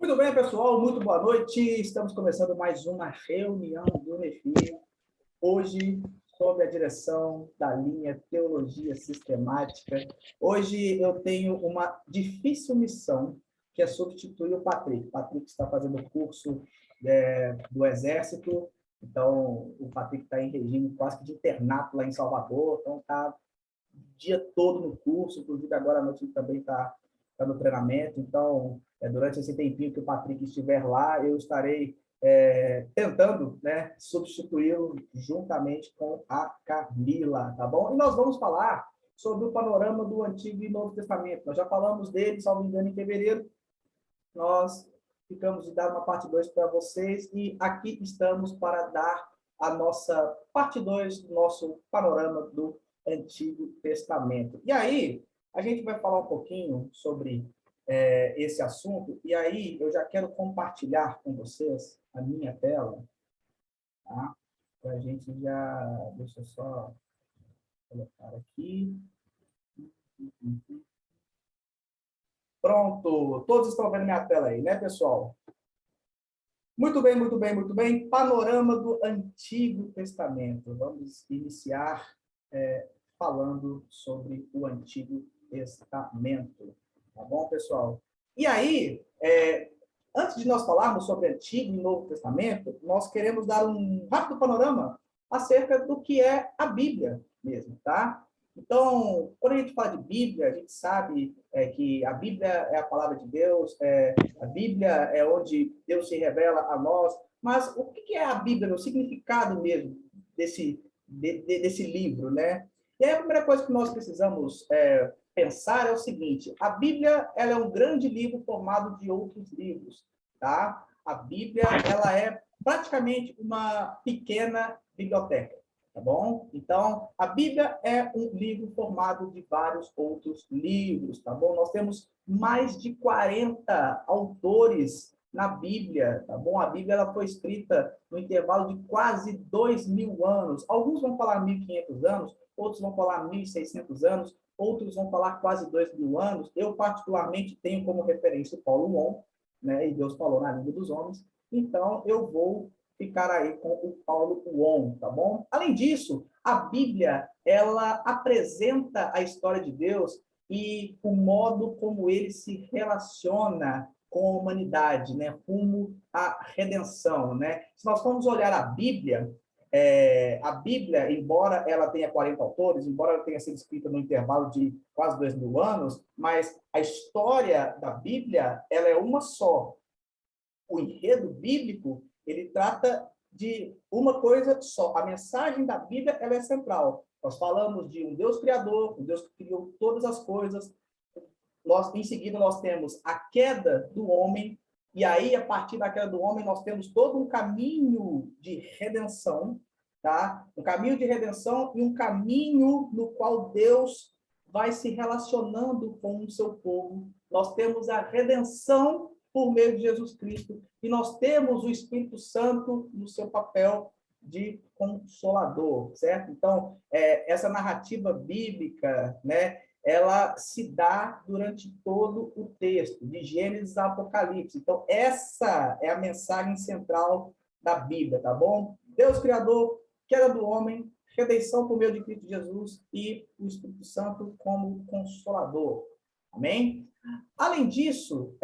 Muito bem, pessoal, muito boa noite. Estamos começando mais uma reunião do NEFI, hoje sob a direção da linha Teologia Sistemática. Hoje eu tenho uma difícil missão, que é substituir o Patrick. O Patrick está fazendo o curso do Exército, então o Patrick está em regime quase que de internato lá em Salvador, então está o dia todo no curso, inclusive agora à noite ele também está no treinamento, então durante esse tempinho que o Patrick estiver lá, eu estarei tentando, né, substituí-lo juntamente com a Camila, tá bom? E nós vamos falar sobre o panorama do Antigo e Novo Testamento. Nós já falamos dele, salvo engano, em fevereiro. Nós ficamos de dar uma parte 2 para vocês e aqui estamos para dar a nossa parte 2 do nosso panorama do Antigo Testamento. E aí, a gente vai falar um pouquinho sobre esse assunto, e aí eu já quero compartilhar com vocês a minha tela, tá? Para a gente já... Deixa eu só colocar aqui. Pronto, todos estão vendo minha tela aí, né, pessoal? Muito bem, muito bem, muito bem. Panorama do Antigo Testamento. Vamos iniciar falando sobre o Antigo Testamento. Tá bom, pessoal? E aí, antes de nós falarmos sobre Antigo e Novo Testamento, nós queremos dar um rápido panorama acerca do que é a Bíblia mesmo, tá? Então, quando a gente fala de Bíblia, a gente sabe que a Bíblia é a palavra de Deus, a Bíblia é onde Deus se revela a nós, mas o que é a Bíblia, o significado mesmo desse livro, né? E aí a primeira coisa que nós precisamos pensar é o seguinte: a Bíblia ela é um grande livro formado de outros livros, tá? A Bíblia ela é praticamente uma pequena biblioteca, tá bom? Então, a Bíblia é um livro formado de vários outros livros, tá bom? Nós temos mais de 40 autores na Bíblia, tá bom? A Bíblia ela foi escrita no intervalo de quase 2.000 anos. Alguns vão falar 1.500 anos, outros vão falar 1.600 anos, outros vão falar quase 2.000 anos. Eu, particularmente, tenho como referência o Paulo On, né? E Deus falou na língua dos homens. Então, eu vou ficar aí com o Paulo On, tá bom? Além disso, a Bíblia, ela apresenta a história de Deus e o modo como ele se relaciona com a humanidade, né? Rumo à redenção, né? Se nós formos olhar a Bíblia, embora ela tenha 40 autores, embora ela tenha sido escrita no intervalo de quase 2.000 anos, mas a história da Bíblia, ela é uma só. O enredo bíblico, ele trata de uma coisa só. A mensagem da Bíblia, ela é central. Nós falamos de um Deus criador, um Deus que criou todas as coisas. Em seguida, nós temos a queda do homem, e aí, a partir da queda do homem, nós temos todo um caminho de redenção, tá? Um caminho de redenção e um caminho no qual Deus vai se relacionando com o seu povo. Nós temos a redenção por meio de Jesus Cristo, e nós temos o Espírito Santo no seu papel de consolador, certo? Então, essa narrativa bíblica, né, ela se dá durante todo o texto, de Gênesis a Apocalipse. Então, essa é a mensagem central da Bíblia, tá bom? Deus Criador, queda do homem, redenção por meio de Cristo Jesus e o Espírito Santo como Consolador. Amém? Além disso,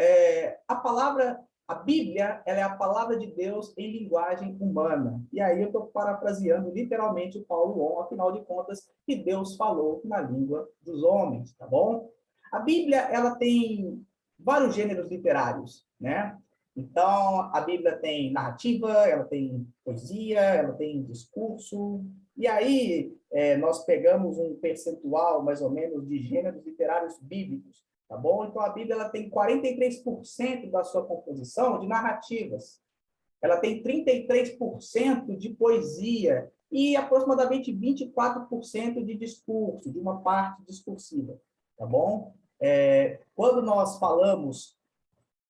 a Bíblia, ela é a palavra de Deus em linguagem humana. E aí eu estou parafraseando literalmente o Paulo On, afinal de contas, que Deus falou na língua dos homens, tá bom? A Bíblia, ela tem vários gêneros literários, né? Então, a Bíblia tem narrativa, ela tem poesia, ela tem discurso. E aí, nós pegamos um percentual, mais ou menos, de gêneros literários bíblicos. Tá bom? Então, a Bíblia ela tem 43% da sua composição de narrativas. Ela tem 33% de poesia e aproximadamente 24% de discurso, de uma parte discursiva. Tá bom? Quando nós falamos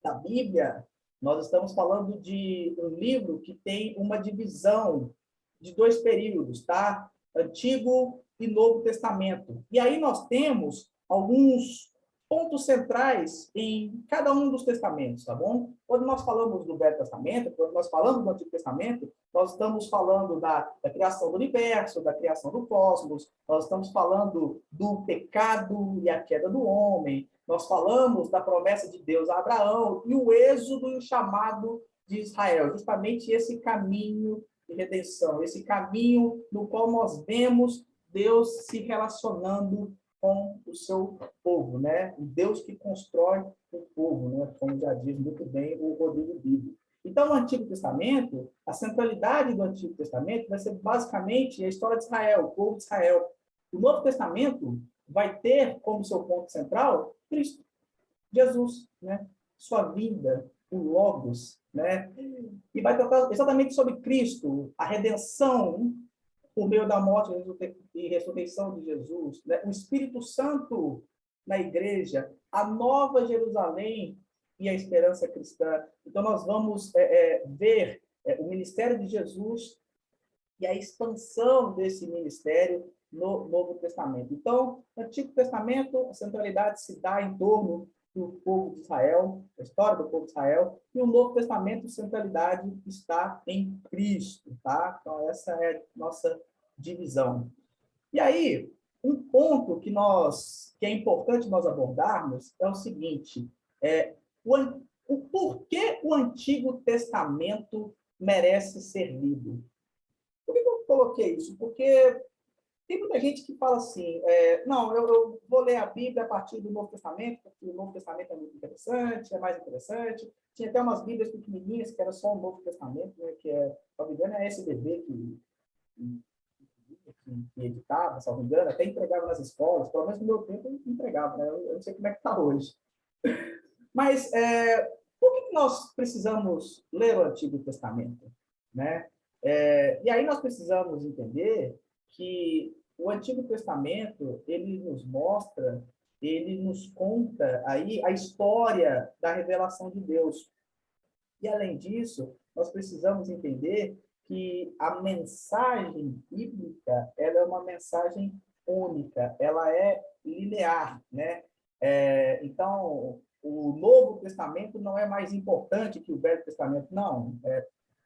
da Bíblia, nós estamos falando de um livro que tem uma divisão de 2 períodos, tá? Antigo e Novo Testamento. E aí nós temos alguns pontos centrais em cada um dos testamentos, tá bom? Quando nós falamos do Velho Testamento, quando nós falamos do Antigo Testamento, nós estamos falando da criação do universo, da criação do cosmos, nós estamos falando do pecado e a queda do homem, nós falamos da promessa de Deus a Abraão e o êxodo e o chamado de Israel, justamente esse caminho de redenção, esse caminho no qual nós vemos Deus se relacionando com o seu povo, né? O Deus que constrói o povo, né? Como já diz muito bem o Rodrigo Bibo. Então, no Antigo Testamento, a centralidade do Antigo Testamento vai ser basicamente a história de Israel, o povo de Israel. O Novo Testamento vai ter como seu ponto central Cristo, Jesus, né? Sua vida, o Logos, né? E vai tratar exatamente sobre Cristo, a redenção por meio da morte e ressurreição de Jesus, né? O Espírito Santo na igreja, a nova Jerusalém e a esperança cristã. Então, nós vamos ver o ministério de Jesus e a expansão desse ministério no Novo Testamento. Então, no Antigo Testamento, a centralidade se dá em torno do povo de Israel, a história do povo de Israel, e o Novo Testamento, a centralidade está em Cristo, tá? Então, essa é a nossa divisão. E aí, um ponto que é importante nós abordarmos é o seguinte, o porquê o Antigo Testamento merece ser lido. Por que eu coloquei isso? Porque tem muita gente que fala assim, não, eu vou ler a Bíblia a partir do Novo Testamento, porque o Novo Testamento é muito interessante, é mais interessante. Tinha até umas Bíblias pequenininhas que era só o Novo Testamento, né, que se não me engano, é a SBB que editava, se não me engano, até entregava nas escolas, pelo menos no meu tempo entregava, né? Eu não sei como é que está hoje. Mas por que nós precisamos ler o Antigo Testamento? Né? E aí nós precisamos entender que o Antigo Testamento, ele nos mostra, ele nos conta aí a história da revelação de Deus. E, além disso, nós precisamos entender que a mensagem bíblica, ela é uma mensagem única, ela é linear, né? Então, o Novo Testamento não é mais importante que o Velho Testamento, não.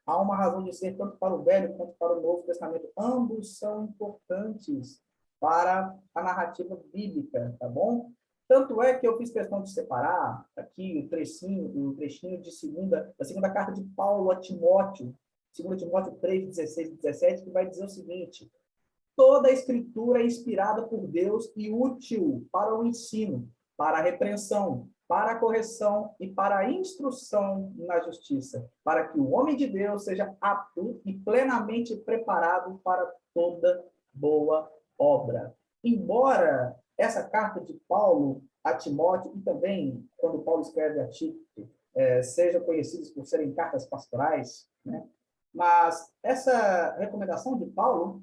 Há uma razão de ser tanto para o Velho quanto para o Novo Testamento. Ambos são importantes para a narrativa bíblica, tá bom? Tanto é que eu fiz questão de separar aqui o trechinho da segunda carta de Paulo a Timóteo, 2 Timóteo 3, 16 e 17, que vai dizer o seguinte: toda a escritura é inspirada por Deus e útil para o ensino, para a repreensão, para a correção e para a instrução na justiça, para que o homem de Deus seja apto e plenamente preparado para toda boa obra. Embora essa carta de Paulo a Timóteo, e também quando Paulo escreve a Tito, sejam conhecidos por serem cartas pastorais, né? Mas essa recomendação de Paulo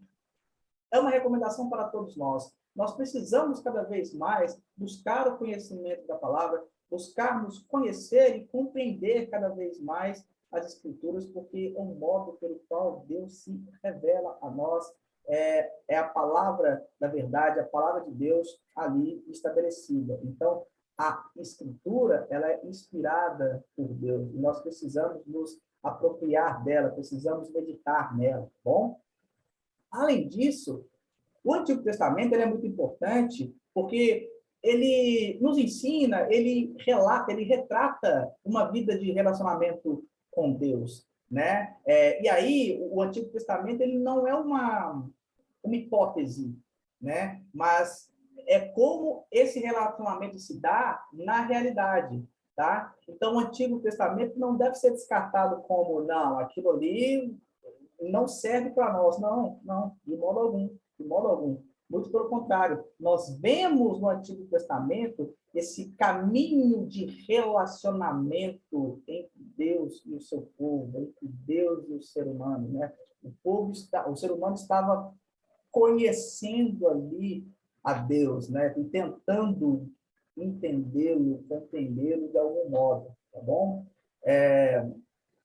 é uma recomendação para todos nós. Nós precisamos cada vez mais buscar o conhecimento da palavra, buscarmos conhecer e compreender cada vez mais as Escrituras, porque é um modo pelo qual Deus se revela a nós, é a palavra da verdade, a palavra de Deus ali estabelecida. Então, a Escritura, ela é inspirada por Deus, e nós precisamos nos apropriar dela, precisamos meditar nela, tá bom? Além disso, o Antigo Testamento ele é muito importante porque ele nos ensina, ele relata, ele retrata uma vida de relacionamento com Deus, né? E aí, o Antigo Testamento ele não é uma hipótese, né? Mas é como esse relacionamento se dá na realidade, tá? Então, o Antigo Testamento não deve ser descartado como, não, aquilo ali não serve para nós. Não, não, de modo algum, de modo algum. Muito pelo contrário, nós vemos no Antigo Testamento esse caminho de relacionamento entre Deus e o seu povo, entre Deus e o ser humano, né? O ser humano estava conhecendo ali a Deus, né? E tentando entendê-lo, compreendê-lo de algum modo, tá bom?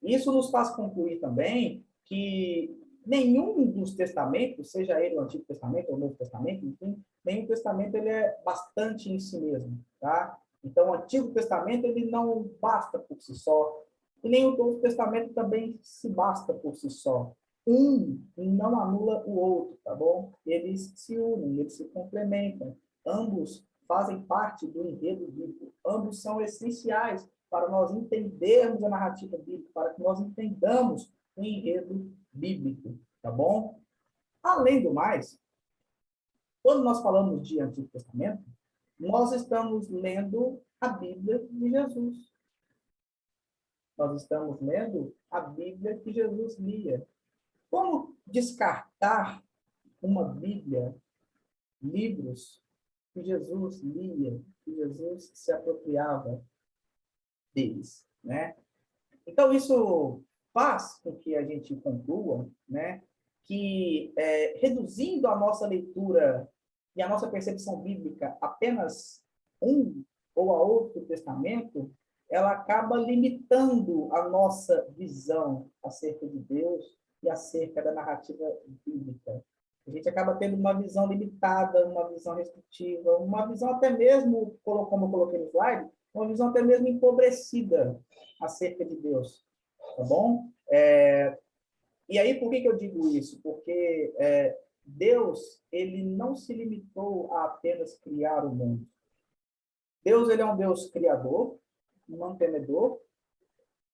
Isso nos faz concluir também que nenhum dos testamentos, seja ele o Antigo Testamento ou o Novo Testamento, enfim, nenhum testamento ele é bastante em si mesmo, tá? Então, o Antigo Testamento ele não basta por si só, e nem o Novo Testamento também se basta por si só. Um não anula o outro, tá bom? Eles se unem, eles se complementam. Ambos fazem parte do enredo bíblico. Ambos são essenciais para nós entendermos a narrativa bíblica, para que nós entendamos o enredo bíblico, tá bom? Além do mais, quando nós falamos de Antigo Testamento, nós estamos lendo a Bíblia de Jesus. Nós estamos lendo a Bíblia que Jesus lia. Como descartar uma Bíblia, livros que Jesus lia, que Jesus se apropriava deles, né? Então, isso faz com que a gente conclua, né, que reduzindo a nossa leitura e a nossa percepção bíblica apenas um ou a outro testamento, ela acaba limitando a nossa visão acerca de Deus e acerca da narrativa bíblica. A gente acaba tendo uma visão limitada, uma visão restritiva, uma visão até mesmo, como eu coloquei no slide, uma visão até mesmo empobrecida acerca de Deus, tá bom? E aí, por que eu digo isso? Porque Deus, ele não se limitou a apenas criar o mundo. Deus, ele é um Deus criador, um mantenedor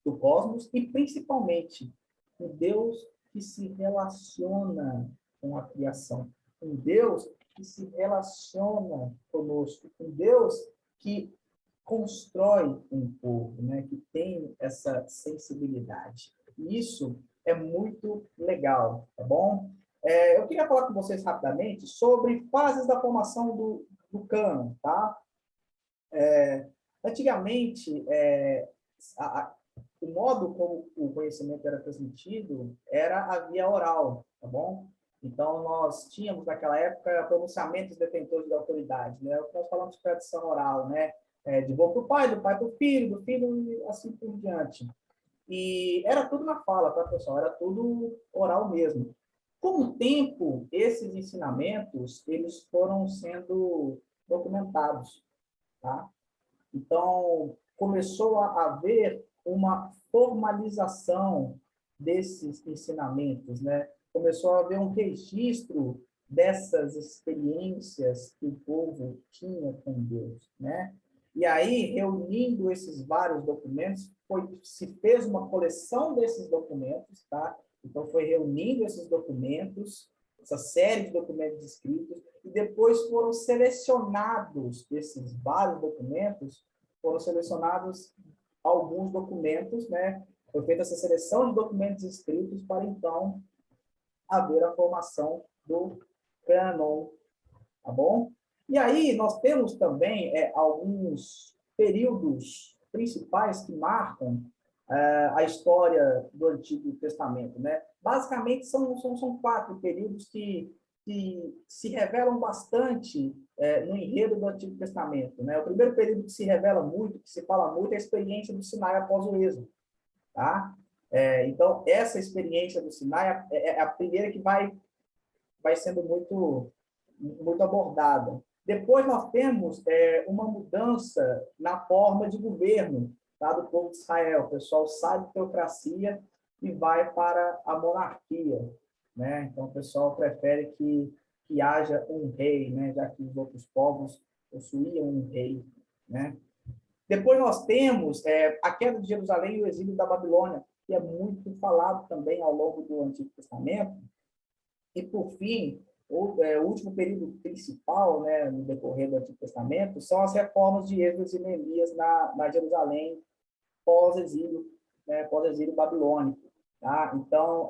do cosmos e, principalmente, um Deus que se relaciona com a criação. Um Deus que se relaciona conosco. Um Deus que constrói um povo, né? Que tem essa sensibilidade. E isso é muito legal, tá bom? Eu queria falar com vocês rapidamente sobre fases da formação do cânon, tá? Antigamente, o modo como o conhecimento era transmitido era a via oral, tá bom? Então, nós tínhamos, naquela época, pronunciamentos detentores de autoridade, né? O que nós falamos de tradição oral, né? De boca para o pai, do pai para o filho, do filho e assim por diante. E era tudo na fala, tá, pessoal? Era tudo oral mesmo. Com o tempo, esses ensinamentos, eles foram sendo documentados, tá? Então, começou a haver uma formalização desses ensinamentos, né? Começou a haver um registro dessas experiências que o povo tinha com Deus, né? E aí, reunindo esses vários documentos, se fez uma coleção desses documentos, tá? Então, foi reunindo esses documentos, essa série de documentos escritos, e depois foram selecionados desses vários documentos, foram selecionados alguns documentos, né? Foi feita essa seleção de documentos escritos para, então, haver a formação do cânon, tá bom? E aí nós temos também alguns períodos principais que marcam a história do Antigo Testamento, né? Basicamente são 4 períodos que se revelam bastante no enredo do Antigo Testamento, né? O primeiro período que se revela muito, que se fala muito, é a experiência do Sinai após o Êxodo, tá? Então, essa experiência do Sinai é a primeira que vai sendo muito abordada. Depois nós temos uma mudança na forma de governo, tá, do povo de Israel. O pessoal sai da teocracia e vai para a monarquia, né? Então o pessoal prefere que haja um rei, né? Já que os outros povos possuíam um rei, né? Depois nós temos a queda de Jerusalém e o exílio da Babilônia, que é muito falado também ao longo do Antigo Testamento. E, por fim, o último período principal, né, no decorrer do Antigo Testamento, são as reformas de Esdras e Neemias na Jerusalém pós-exílio, né, pós-exílio babilônico. Tá? Então,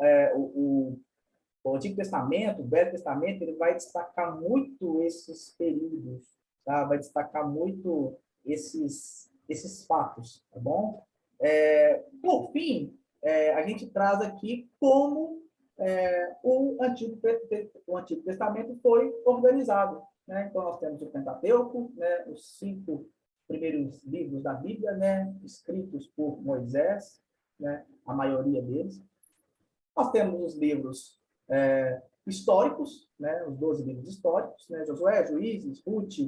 o Antigo Testamento, o Velho Testamento, ele vai destacar muito esses períodos, tá? Vai destacar muito esses fatos, tá bom? Por fim, a gente traz aqui como o Antigo Testamento foi organizado, né? Então, nós temos o Pentateuco, né? Os 5 primeiros livros da Bíblia, né? Escritos por Moisés, né? A maioria deles. Nós temos os livros históricos, né? Os 12 livros históricos, né? Josué, Juízes, Ruth,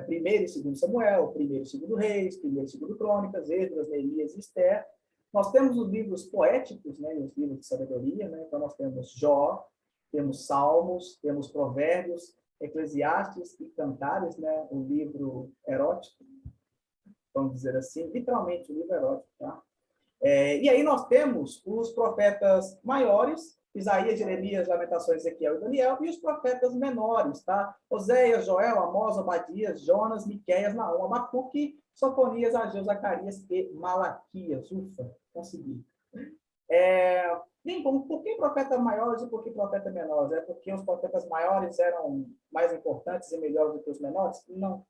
primeiro e segundo Samuel, primeiro e segundo Reis, primeiro e segundo Crônicas, Esdras, Neemias e Esther. Nós temos os livros poéticos, né, os livros de sabedoria, né? Então nós temos Jó, temos Salmos, temos Provérbios, Eclesiastes e Cantares, né, o livro erótico, vamos dizer assim, literalmente o livro erótico, tá? E aí nós temos os profetas maiores, Isaías, Jeremias, Lamentações, Ezequiel e Daniel, e os profetas menores, tá? Oséias, Joel, Amós, Obadias, Jonas, Miqueias, Naum, Abacuque, Sofonias, Ageu, Zacarias e Malaquias. Ufa, consegui. Lincoln, por que profetas maiores e por que profetas menores? É porque os profetas maiores eram mais importantes e melhores do que os menores? Não.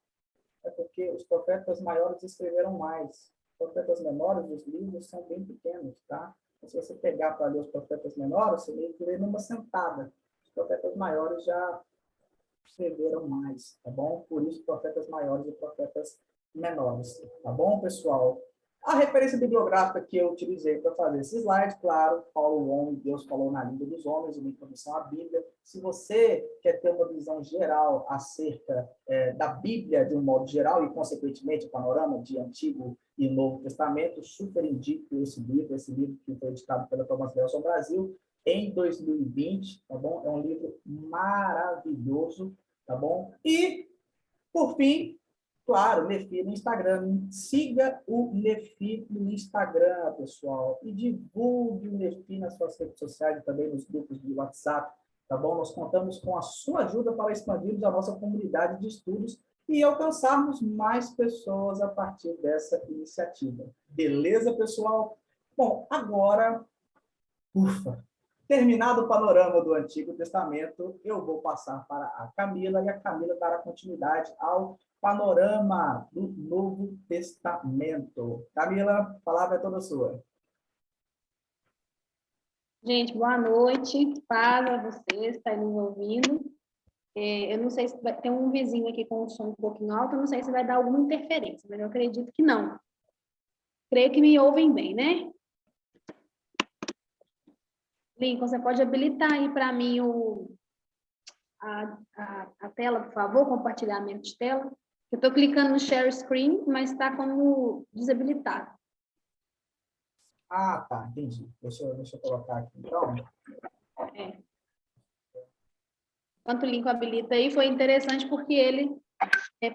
É porque os profetas maiores escreveram mais. Os profetas menores, os livros são bem pequenos, tá? Então, se você pegar para ler os profetas menores, você meio que lê numa sentada. Os profetas maiores já escreveram mais, tá bom? Por isso, profetas maiores e profetas menores, tá bom, pessoal? A referência bibliográfica que eu utilizei para fazer esse slide, claro, Paulo, o homem, Deus falou na língua dos homens, uma introdução à Bíblia. Se você quer ter uma visão geral acerca da Bíblia de um modo geral e, consequentemente, o panorama de Antigo e Novo Testamento, super indico esse livro que foi editado pela Thomas Nelson Brasil em 2020, tá bom? É um livro maravilhoso, tá bom? E, por fim, claro, Nefi no Instagram. Siga o Nefi no Instagram, pessoal. E divulgue o Nefi nas suas redes sociais e também nos grupos de WhatsApp, tá bom? Nós contamos com a sua ajuda para expandirmos a nossa comunidade de estudos e alcançarmos mais pessoas a partir dessa iniciativa. Beleza, pessoal? Bom, agora, ufa, terminado o panorama do Antigo Testamento, eu vou passar para a Camila, e a Camila dará continuidade ao panorama do Novo Testamento. Camila, a palavra é toda sua. Gente, boa noite. Paz a vocês que estão nos ouvindo. Eu não sei se tem um vizinho aqui com o som um pouquinho alto, eu não sei se vai dar alguma interferência, mas eu acredito que não. Creio que me ouvem bem, né? Lincoln, você pode habilitar aí para mim a tela, por favor, compartilhamento de tela? Eu estou clicando no share screen, mas está como desabilitado. Ah, tá, entendi. Deixa eu colocar aqui, então. Enquanto o Lincoln habilita aí, foi interessante porque ele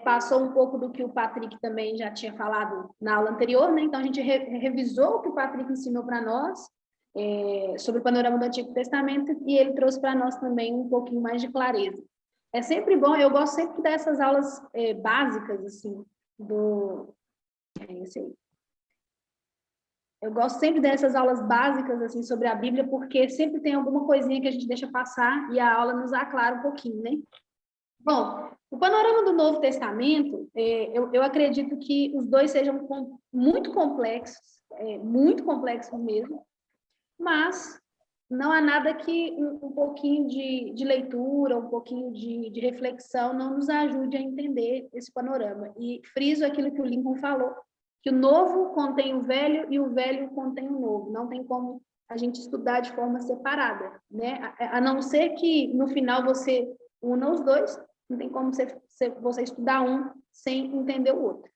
passou um pouco do que o Patrick também já tinha falado na aula anterior, né? Então, a gente revisou o que o Patrick ensinou para nós, sobre o panorama do Antigo Testamento, e ele trouxe para nós também um pouquinho mais de clareza. É sempre bom, eu gosto sempre dessas aulas básicas, assim, eu gosto sempre dessas aulas básicas, assim, sobre a Bíblia, porque sempre tem alguma coisinha que a gente deixa passar e a aula nos aclara um pouquinho, né? Bom, o panorama do Novo Testamento, eu acredito que os dois sejam muito complexos mesmo, mas não há nada que um pouquinho de leitura, um pouquinho de reflexão não nos ajude a entender esse panorama. E friso aquilo que o Lincoln falou, que o novo contém o velho e o velho contém o novo. Não tem como a gente estudar de forma separada, né? A não ser que no final você una os dois, não tem como você estudar um sem entender o outro.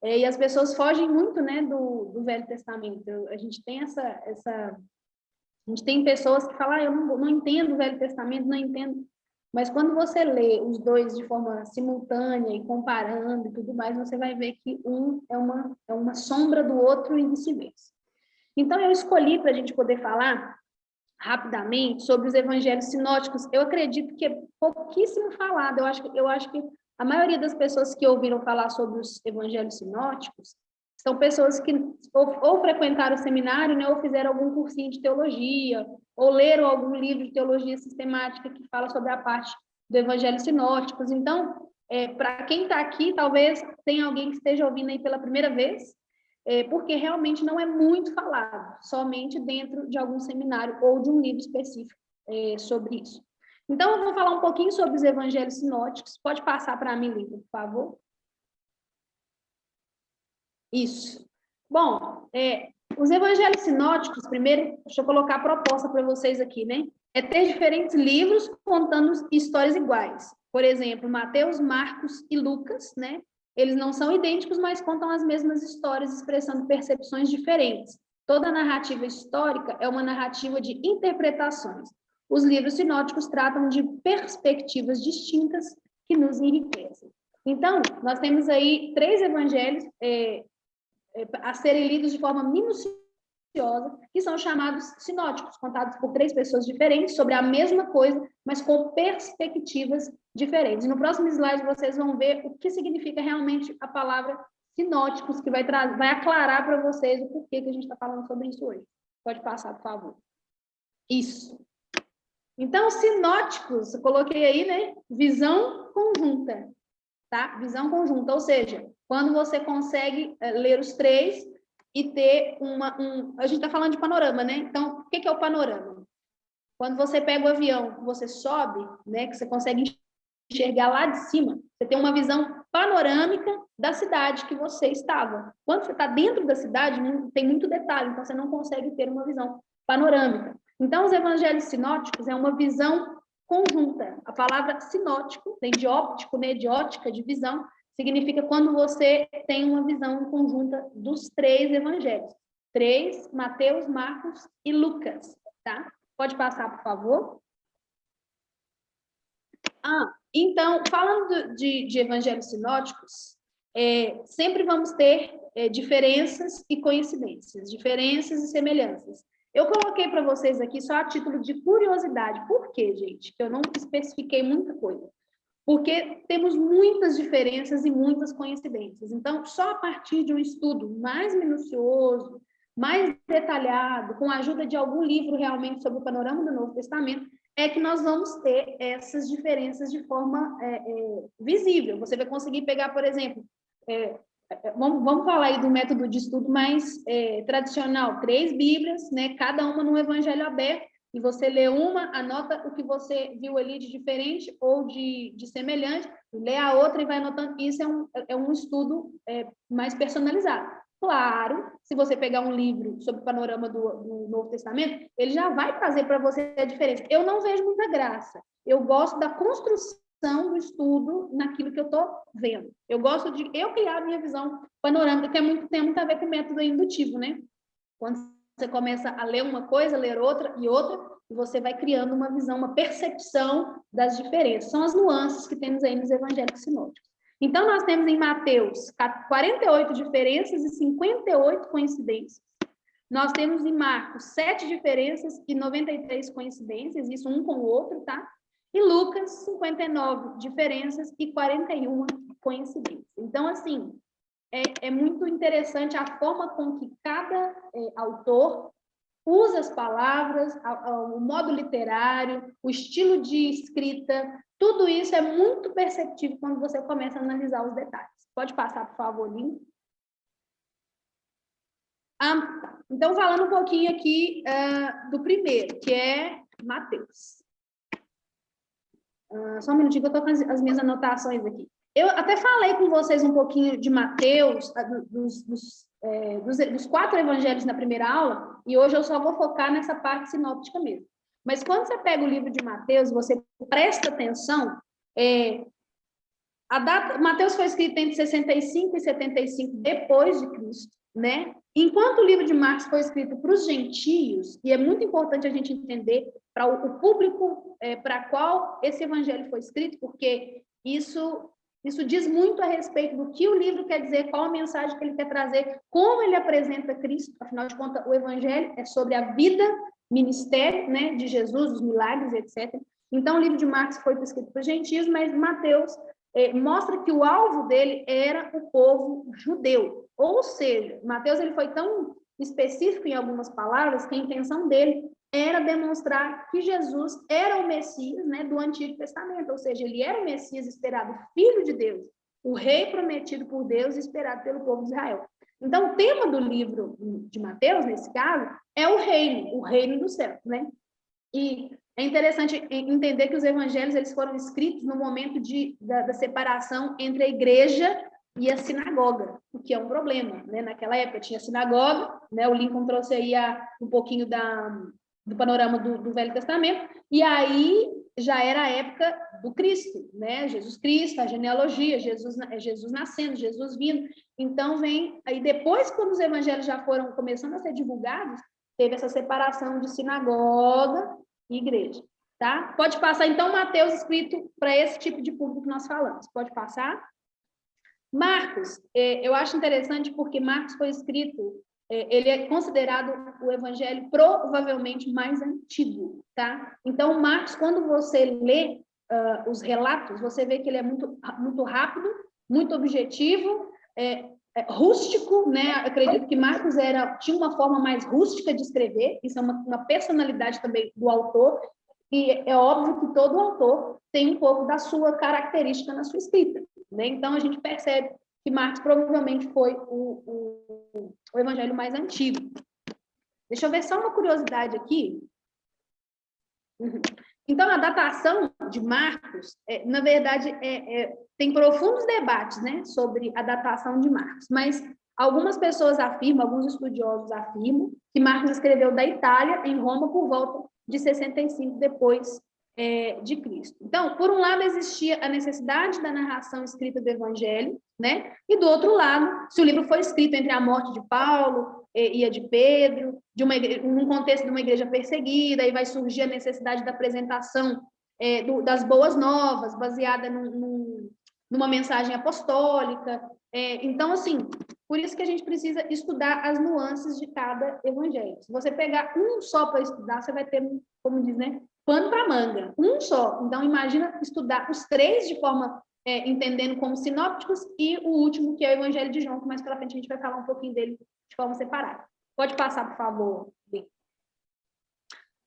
E as pessoas fogem muito, né, do Velho Testamento. A gente tem a gente tem pessoas que falam, eu não entendo o Velho Testamento, não entendo. Mas quando você lê os dois de forma simultânea e comparando e tudo mais, você vai ver que um é uma sombra do outro e vice-versa. Então, eu escolhi para a gente poder falar rapidamente sobre os evangelhos sinóticos. Eu acredito que é pouquíssimo falado. Eu acho que a maioria das pessoas que ouviram falar sobre os evangelhos sinóticos são pessoas que ou frequentaram o seminário, né, ou fizeram algum cursinho de teologia, ou leram algum livro de teologia sistemática que fala sobre a parte do evangelho sinóticos. Então, para quem está aqui, talvez tenha alguém que esteja ouvindo aí pela primeira vez, porque realmente não é muito falado, somente dentro de algum seminário ou de um livro específico sobre isso. Então, eu vou falar um pouquinho sobre os evangelhos sinóticos. Pode passar para mim, Lívia, por favor? Isso. Bom, os evangelhos sinóticos, primeiro, deixa eu colocar a proposta para vocês aqui, né? É ter diferentes livros contando histórias iguais. Por exemplo, Mateus, Marcos e Lucas, né? Eles não são idênticos, mas contam as mesmas histórias, expressando percepções diferentes. Toda narrativa histórica é uma narrativa de interpretações. Os livros sinóticos tratam de perspectivas distintas que nos enriquecem. Então, nós temos aí 3 evangelhos a serem lidos de forma minuciosa, que são chamados sinóticos, contados por 3 pessoas diferentes sobre a mesma coisa, mas com perspectivas diferentes. No próximo slide, vocês vão ver o que significa realmente a palavra sinóticos, que vai aclarar para vocês o porquê que a gente está falando sobre isso hoje. Pode passar, por favor. Isso. Então, sinóticos, eu coloquei aí, né? Visão conjunta, tá? Visão conjunta, ou seja, quando você consegue ler os 3 e ter a gente está falando de panorama, né? Então, o que é o panorama? Quando você pega o avião, você sobe, né? Que você consegue enxergar lá de cima, você tem uma visão panorâmica da cidade que você estava. Quando você está dentro da cidade, tem muito detalhe, então você não consegue ter uma visão panorâmica. Então, os evangelhos sinóticos é uma visão conjunta. A palavra sinótico vem de óptico, né? De ótica, de visão, significa quando você tem uma visão conjunta dos 3 evangelhos. 3, Mateus, Marcos e Lucas, tá? Pode passar, por favor. Então, falando de evangelhos sinóticos, sempre vamos ter diferenças e coincidências, diferenças e semelhanças. Eu coloquei para vocês aqui só a título de curiosidade. Por quê, gente? Eu não especifiquei muita coisa. Porque temos muitas diferenças e muitas coincidências. Então, só a partir de um estudo mais minucioso, mais detalhado, com a ajuda de algum livro realmente sobre o panorama do Novo Testamento, é que nós vamos ter essas diferenças de forma visível. Você vai conseguir pegar, por exemplo, vamos falar aí do método de estudo mais tradicional, 3 Bíblias, né, cada uma num evangelho aberto, e você lê uma, anota o que você viu ali de diferente ou de semelhante, lê a outra e vai anotando. Isso é um estudo mais personalizado. Claro, se você pegar um livro sobre o panorama do Novo Testamento, ele já vai trazer para você a diferença. Eu não vejo muita graça. Eu gosto da construção do estudo naquilo que eu estou vendo. Eu gosto de eu criar a minha visão panorâmica, que tem muito a ver com o método indutivo, né? Quando você começa a ler uma coisa, ler outra, e você vai criando uma visão, uma percepção das diferenças. São as nuances que temos aí nos evangelhos sinóticos. Então, nós temos em Mateus 48 diferenças e 58 coincidências. Nós temos em Marcos 7 diferenças e 93 coincidências, isso um com o outro, tá? E Lucas, 59 diferenças e 41 coincidências. Então, assim, é muito interessante a forma com que cada autor usa as palavras, o modo literário, o estilo de escrita, tudo isso é muito perceptível quando você começa a analisar os detalhes. Pode passar, por favor, Lino. Tá. Então, falando um pouquinho aqui do primeiro, que é Mateus. Só um minutinho que eu estou com as minhas anotações aqui. Eu até falei com vocês um pouquinho de Mateus, dos 4 evangelhos na primeira aula, e hoje eu só vou focar nessa parte sinóptica mesmo. Mas quando você pega o livro de Mateus, você presta atenção, Mateus foi escrito entre 65 e 75 depois de Cristo, né? Enquanto o livro de Marcos foi escrito para os gentios, e é muito importante a gente entender para o público para qual esse evangelho foi escrito, porque isso diz muito a respeito do que o livro quer dizer, qual a mensagem que ele quer trazer, como ele apresenta Cristo. Afinal de contas, o evangelho é sobre a vida, ministério, né, de Jesus, os milagres, etc. Então, o livro de Marcos foi escrito para os gentios, mas Mateus mostra que o alvo dele era o povo judeu. Ou seja, Mateus ele foi tão específico em algumas palavras que a intenção dele era demonstrar que Jesus era o Messias, né, do Antigo Testamento, ou seja, ele era o Messias esperado, filho de Deus, o rei prometido por Deus e esperado pelo povo de Israel. Então, o tema do livro de Mateus, nesse caso, é o reino do céu, né? E é interessante entender que os evangelhos eles foram escritos no momento da separação entre a igreja e a sinagoga, o que é um problema, né? Naquela época tinha sinagoga, né? O Lincoln trouxe aí um pouquinho do panorama do Velho Testamento, e aí já era a época do Cristo, né? Jesus Cristo, a genealogia, Jesus nascendo, Jesus vindo. Então, aí depois, quando os evangelhos já foram começando a ser divulgados, teve essa separação de sinagoga e igreja, tá? Pode passar, então, Mateus escrito para esse tipo de público que nós falamos. Pode passar? Marcos, eu acho interessante porque Marcos foi escrito, ele é considerado o evangelho provavelmente mais antigo, tá? Então, Marcos, quando você lê os relatos, você vê que ele é muito, muito rápido, muito objetivo, rústico, né? Acredito que Marcos tinha uma forma mais rústica de escrever, isso é uma personalidade também do autor, e é óbvio que todo autor tem um pouco da sua característica na sua escrita, né? Então, a gente percebe que Marcos provavelmente foi o evangelho mais antigo. Deixa eu ver só uma curiosidade aqui. Então, a datação de Marcos, na verdade, tem profundos debates, né, sobre a datação de Marcos, mas algumas pessoas afirmam, alguns estudiosos afirmam, que Marcos escreveu da Itália em Roma por volta de 65 depois de Cristo. Então, por um lado, existia a necessidade da narração escrita do Evangelho, né? E do outro lado, se o livro foi escrito entre a morte de Paulo e a de Pedro, num contexto de uma igreja perseguida, aí vai surgir a necessidade da apresentação das boas novas, baseada numa mensagem apostólica. Então, assim, por isso que a gente precisa estudar as nuances de cada evangelho. Se você pegar um só para estudar, você vai ter, como diz, né, pano para manga, um só. Então, imagina estudar os três de forma, entendendo como sinópticos, e o último, que é o Evangelho de João, que mais para frente a gente vai falar um pouquinho dele de forma separada. Pode passar, por favor. Bem.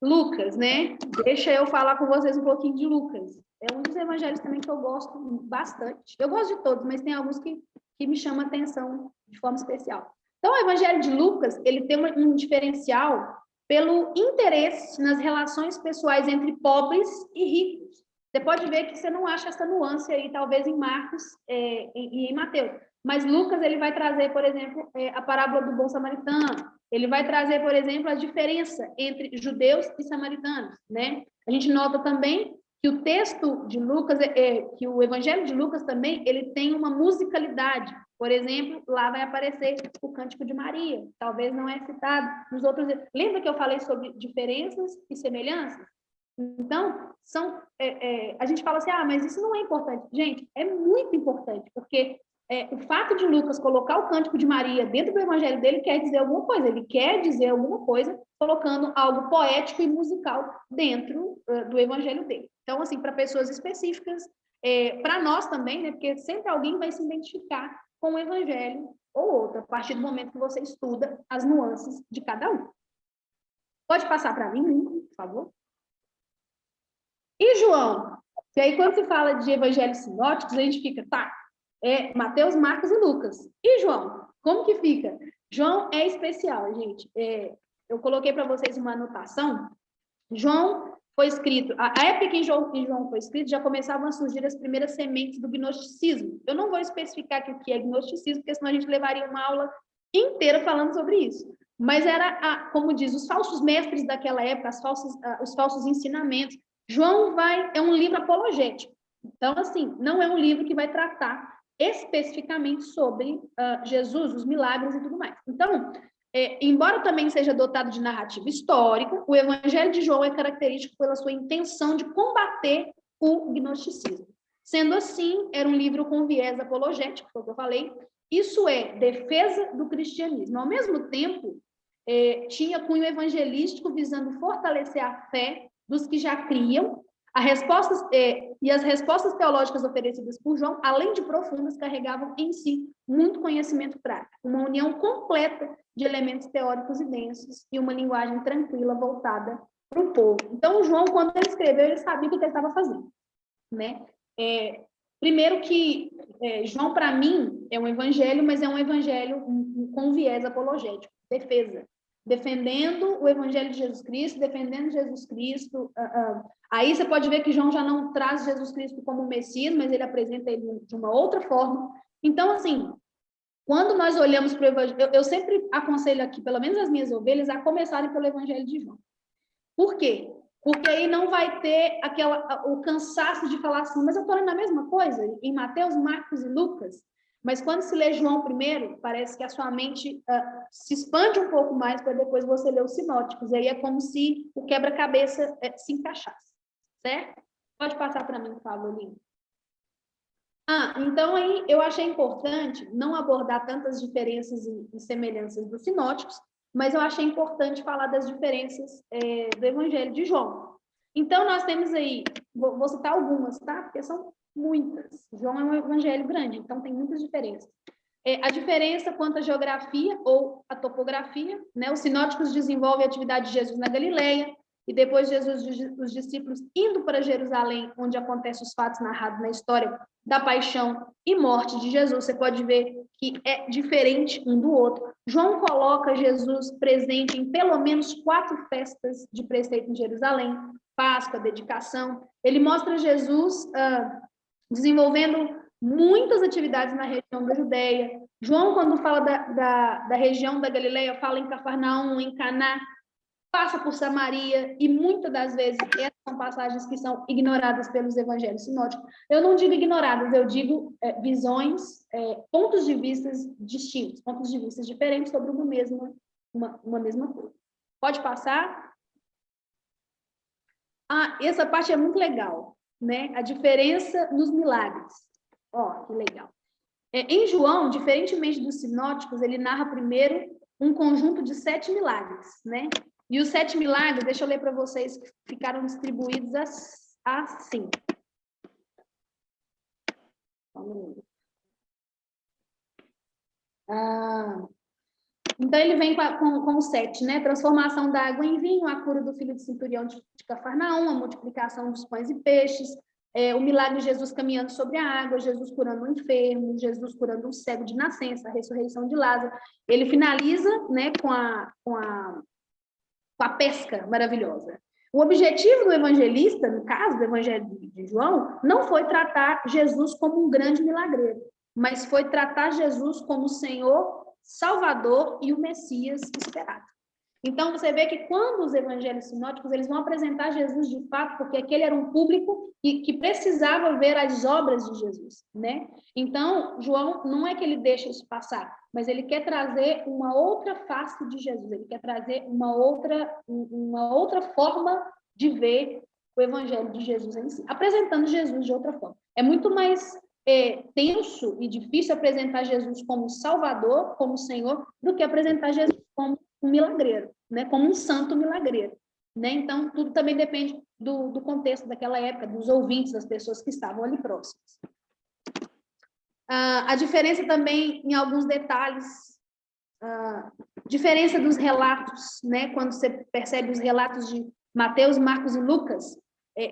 Lucas, né? Deixa eu falar com vocês um pouquinho de Lucas. É um dos evangelhos também que eu gosto bastante. Eu gosto de todos, mas tem alguns que me chamam a atenção de forma especial. Então, o Evangelho de Lucas, ele tem um diferencial pelo interesse nas relações pessoais entre pobres e ricos. Você pode ver que você não acha essa nuance aí, talvez, em Marcos e em Mateus. Mas Lucas, ele vai trazer, por exemplo, a parábola do bom samaritano. Ele vai trazer, por exemplo, a diferença entre judeus e samaritanos, né? A gente nota também que o texto de Lucas, que o Evangelho de Lucas também, ele tem uma musicalidade. Por exemplo, lá vai aparecer o Cântico de Maria, talvez não é citado nos outros. Lembra que eu falei sobre diferenças e semelhanças? Então, a gente fala assim, mas isso não é importante. Gente, é muito importante, porque o fato de Lucas colocar o Cântico de Maria dentro do Evangelho dele quer dizer alguma coisa. Ele quer dizer alguma coisa colocando algo poético e musical dentro do Evangelho dele. Então, assim, para pessoas específicas, para nós também, né? Porque sempre alguém vai se identificar com um evangelho ou outro, a partir do momento que você estuda as nuances de cada um. Pode passar para mim, por favor? E João? E aí, quando se fala de evangelhos sinóticos, a gente fica, Mateus, Marcos e Lucas. E João? Como que fica? João é especial, gente. Eu coloquei para vocês uma anotação. João foi escrito, a época em que João foi escrito, já começavam a surgir as primeiras sementes do gnosticismo. Eu não vou especificar aqui o que é gnosticismo, porque senão a gente levaria uma aula inteira falando sobre isso. Mas era, como diz, os falsos mestres daquela época, os falsos ensinamentos. João é um livro apologético. Então, assim, não é um livro que vai tratar especificamente sobre Jesus, os milagres e tudo mais. Então, embora também seja dotado de narrativa histórica, o Evangelho de João é característico pela sua intenção de combater o gnosticismo. Sendo assim, era um livro com viés apologético, foi o que eu falei, isso é, defesa do cristianismo. Ao mesmo tempo, tinha cunho evangelístico visando fortalecer a fé dos que já criam, e as respostas teológicas oferecidas por João, além de profundas, carregavam em si muito conhecimento prático, uma união completa de elementos teóricos e densos e uma linguagem tranquila voltada para o povo. Então, João, quando ele escreveu, ele sabia o que ele estava fazendo, né? Primeiro que João, para mim, é um evangelho, mas é um evangelho com viés apologético, defesa. Defendendo o evangelho de Jesus Cristo, defendendo Jesus Cristo. Aí você pode ver que João já não traz Jesus Cristo como Messias, mas ele apresenta ele de uma outra forma. Então, assim, quando nós olhamos para o evangelho, eu sempre aconselho aqui, pelo menos as minhas ovelhas, a começarem pelo evangelho de João. Por quê? Porque aí não vai ter o cansaço de falar assim, mas eu estou lendo a mesma coisa em Mateus, Marcos e Lucas. Mas quando se lê João primeiro, parece que a sua mente se expande um pouco mais para depois você ler os sinóticos. E aí é como se o quebra-cabeça se encaixasse, certo? Pode passar para mim, por favor, Lino. Então aí eu achei importante não abordar tantas diferenças e semelhanças dos sinóticos, mas eu achei importante falar das diferenças do Evangelho de João. Então, nós temos aí, vou citar algumas, tá? Porque são muitas. João é um evangelho grande, então tem muitas diferenças. A diferença quanto à geografia ou à topografia, né? Os sinóticos desenvolvem a atividade de Jesus na Galileia, e depois Jesus, os discípulos indo para Jerusalém, onde acontecem os fatos narrados na história da paixão e morte de Jesus. Você pode ver que é diferente um do outro. João coloca Jesus presente em pelo menos 4 festas de preceito em Jerusalém, Páscoa, dedicação. Ele mostra Jesus desenvolvendo muitas atividades na região da Judéia. João, quando fala da região da Galileia, fala em Cafarnaum, em Caná, passa por Samaria, e muitas das vezes essas são passagens que são ignoradas pelos evangelhos sinóticos. Eu não digo ignoradas, eu digo visões, pontos de vista distintos, pontos de vista diferentes sobre uma mesma coisa. Pode passar? Essa parte é muito legal, né? A diferença nos milagres. Que legal. Em João, diferentemente dos sinóticos, ele narra primeiro um conjunto de 7 milagres, né? E os 7 milagres, deixa eu ler para vocês, que ficaram distribuídos assim. Então, ele vem com o 7, né? Transformação da água em vinho, a cura do filho do centurião de Cafarnaum, a multiplicação dos pães e peixes, o milagre de Jesus caminhando sobre a água, Jesus curando um enfermo, Jesus curando um cego de nascença, a ressurreição de Lázaro. Ele finaliza, né, com a pesca maravilhosa. O objetivo do evangelista, no caso do Evangelho de João, não foi tratar Jesus como um grande milagreiro, mas foi tratar Jesus como o Senhor, Salvador e o Messias esperado. Então, você vê que quando os evangelhos sinóticos, eles vão apresentar Jesus de fato, porque aquele era um público que precisava ver as obras de Jesus, né? Então, João, não é que ele deixa isso passar, mas ele quer trazer uma outra face de Jesus, ele quer trazer uma outra forma de ver o evangelho de Jesus em si, apresentando Jesus de outra forma. É muito mais tenso e difícil apresentar Jesus como Salvador, como Senhor, do que apresentar Jesus como um milagreiro, né? Como um santo milagreiro, né? Então, tudo também depende do contexto daquela época, dos ouvintes, das pessoas que estavam ali próximas. A diferença também em alguns detalhes, diferença dos relatos, né? Quando você percebe os relatos de Mateus, Marcos e Lucas,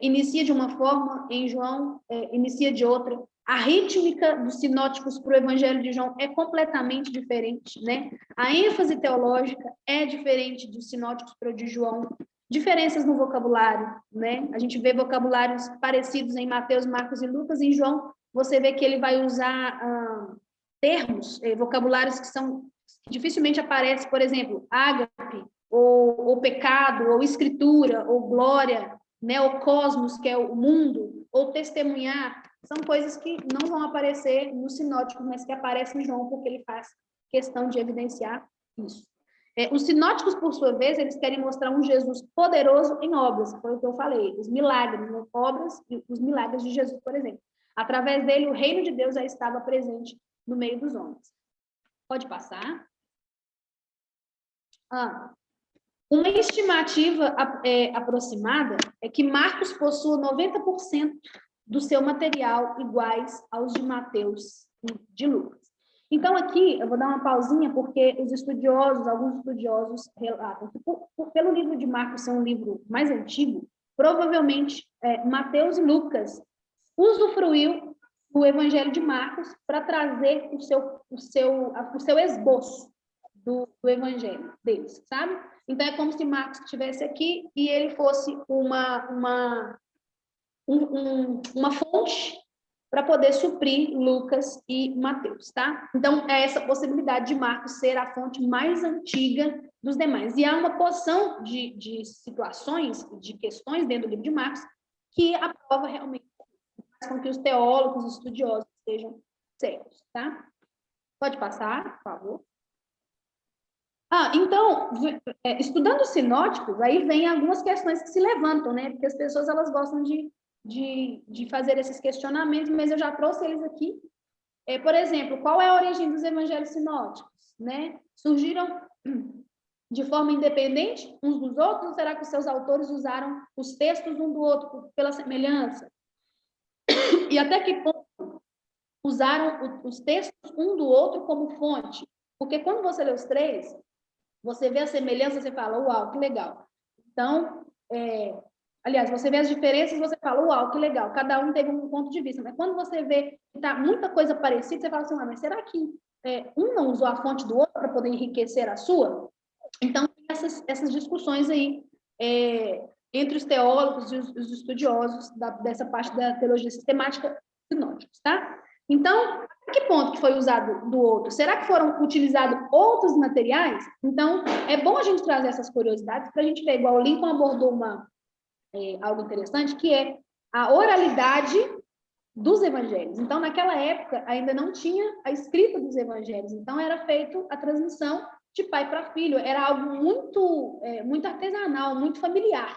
inicia de uma forma, em João inicia de outra. A rítmica dos sinóticos para o Evangelho de João é completamente diferente, né? A ênfase teológica é diferente dos sinóticos para o de João. Diferenças no vocabulário, né? A gente vê vocabulários parecidos em Mateus, Marcos e Lucas. Em João, você vê que ele vai usar termos, vocabulários que dificilmente aparecem, por exemplo, ágape, ou pecado, ou escritura, ou glória, né? Ou cosmos, que é o mundo, ou testemunhar. São coisas que não vão aparecer no sinótico, mas que aparecem em João, porque ele faz questão de evidenciar isso. Os sinóticos, por sua vez, eles querem mostrar um Jesus poderoso em obras, foi o que eu falei, os milagres, né? Obras e os milagres de Jesus, por exemplo. Através dele, o reino de Deus já estava presente no meio dos homens. Pode passar. Uma estimativa aproximada é que Marcos possua 90% do seu material iguais aos de Mateus e de Lucas. Então, aqui, eu vou dar uma pausinha, porque alguns estudiosos relatam que, pelo livro de Marcos ser um livro mais antigo, provavelmente Mateus e Lucas usufruiu do Evangelho de Marcos para trazer o seu esboço do Evangelho deles, sabe? Então, é como se Marcos estivesse aqui e ele fosse uma fonte para poder suprir Lucas e Mateus, tá? Então, é essa possibilidade de Marcos ser a fonte mais antiga dos demais. E há uma porção de situações, de questões dentro do livro de Marcos, que a prova realmente faz com que os teólogos, os estudiosos estejam certos, tá? Pode passar, por favor. Então, estudando os sinóticos, aí vem algumas questões que se levantam, né? Porque as pessoas, elas gostam de fazer esses questionamentos, mas eu já trouxe eles aqui. Por exemplo, qual é a origem dos evangelhos sinóticos, né? Surgiram de forma independente uns dos outros, ou será que os seus autores usaram os textos um do outro pela semelhança? E até que ponto usaram os textos um do outro como fonte? Porque quando você lê os três, você vê a semelhança, você fala, uau, que legal. Então, aliás, você vê as diferenças, você fala, uau, que legal. Cada um teve um ponto de vista. Mas quando você vê que tá muita coisa parecida, você fala assim, mas será que um não usou a fonte do outro para poder enriquecer a sua? Então, tem essas discussões aí entre os teólogos e os estudiosos dessa parte da teologia sistemática sinóticos, tá? Então, a que ponto que foi usado do outro? Será que foram utilizados outros materiais? Então, é bom a gente trazer essas curiosidades para a gente ver, igual o Lincoln abordou algo interessante, que é a oralidade dos evangelhos. Então, naquela época, ainda não tinha a escrita dos evangelhos. Então, era feito a transmissão de pai para filho. Era algo muito artesanal, muito familiar.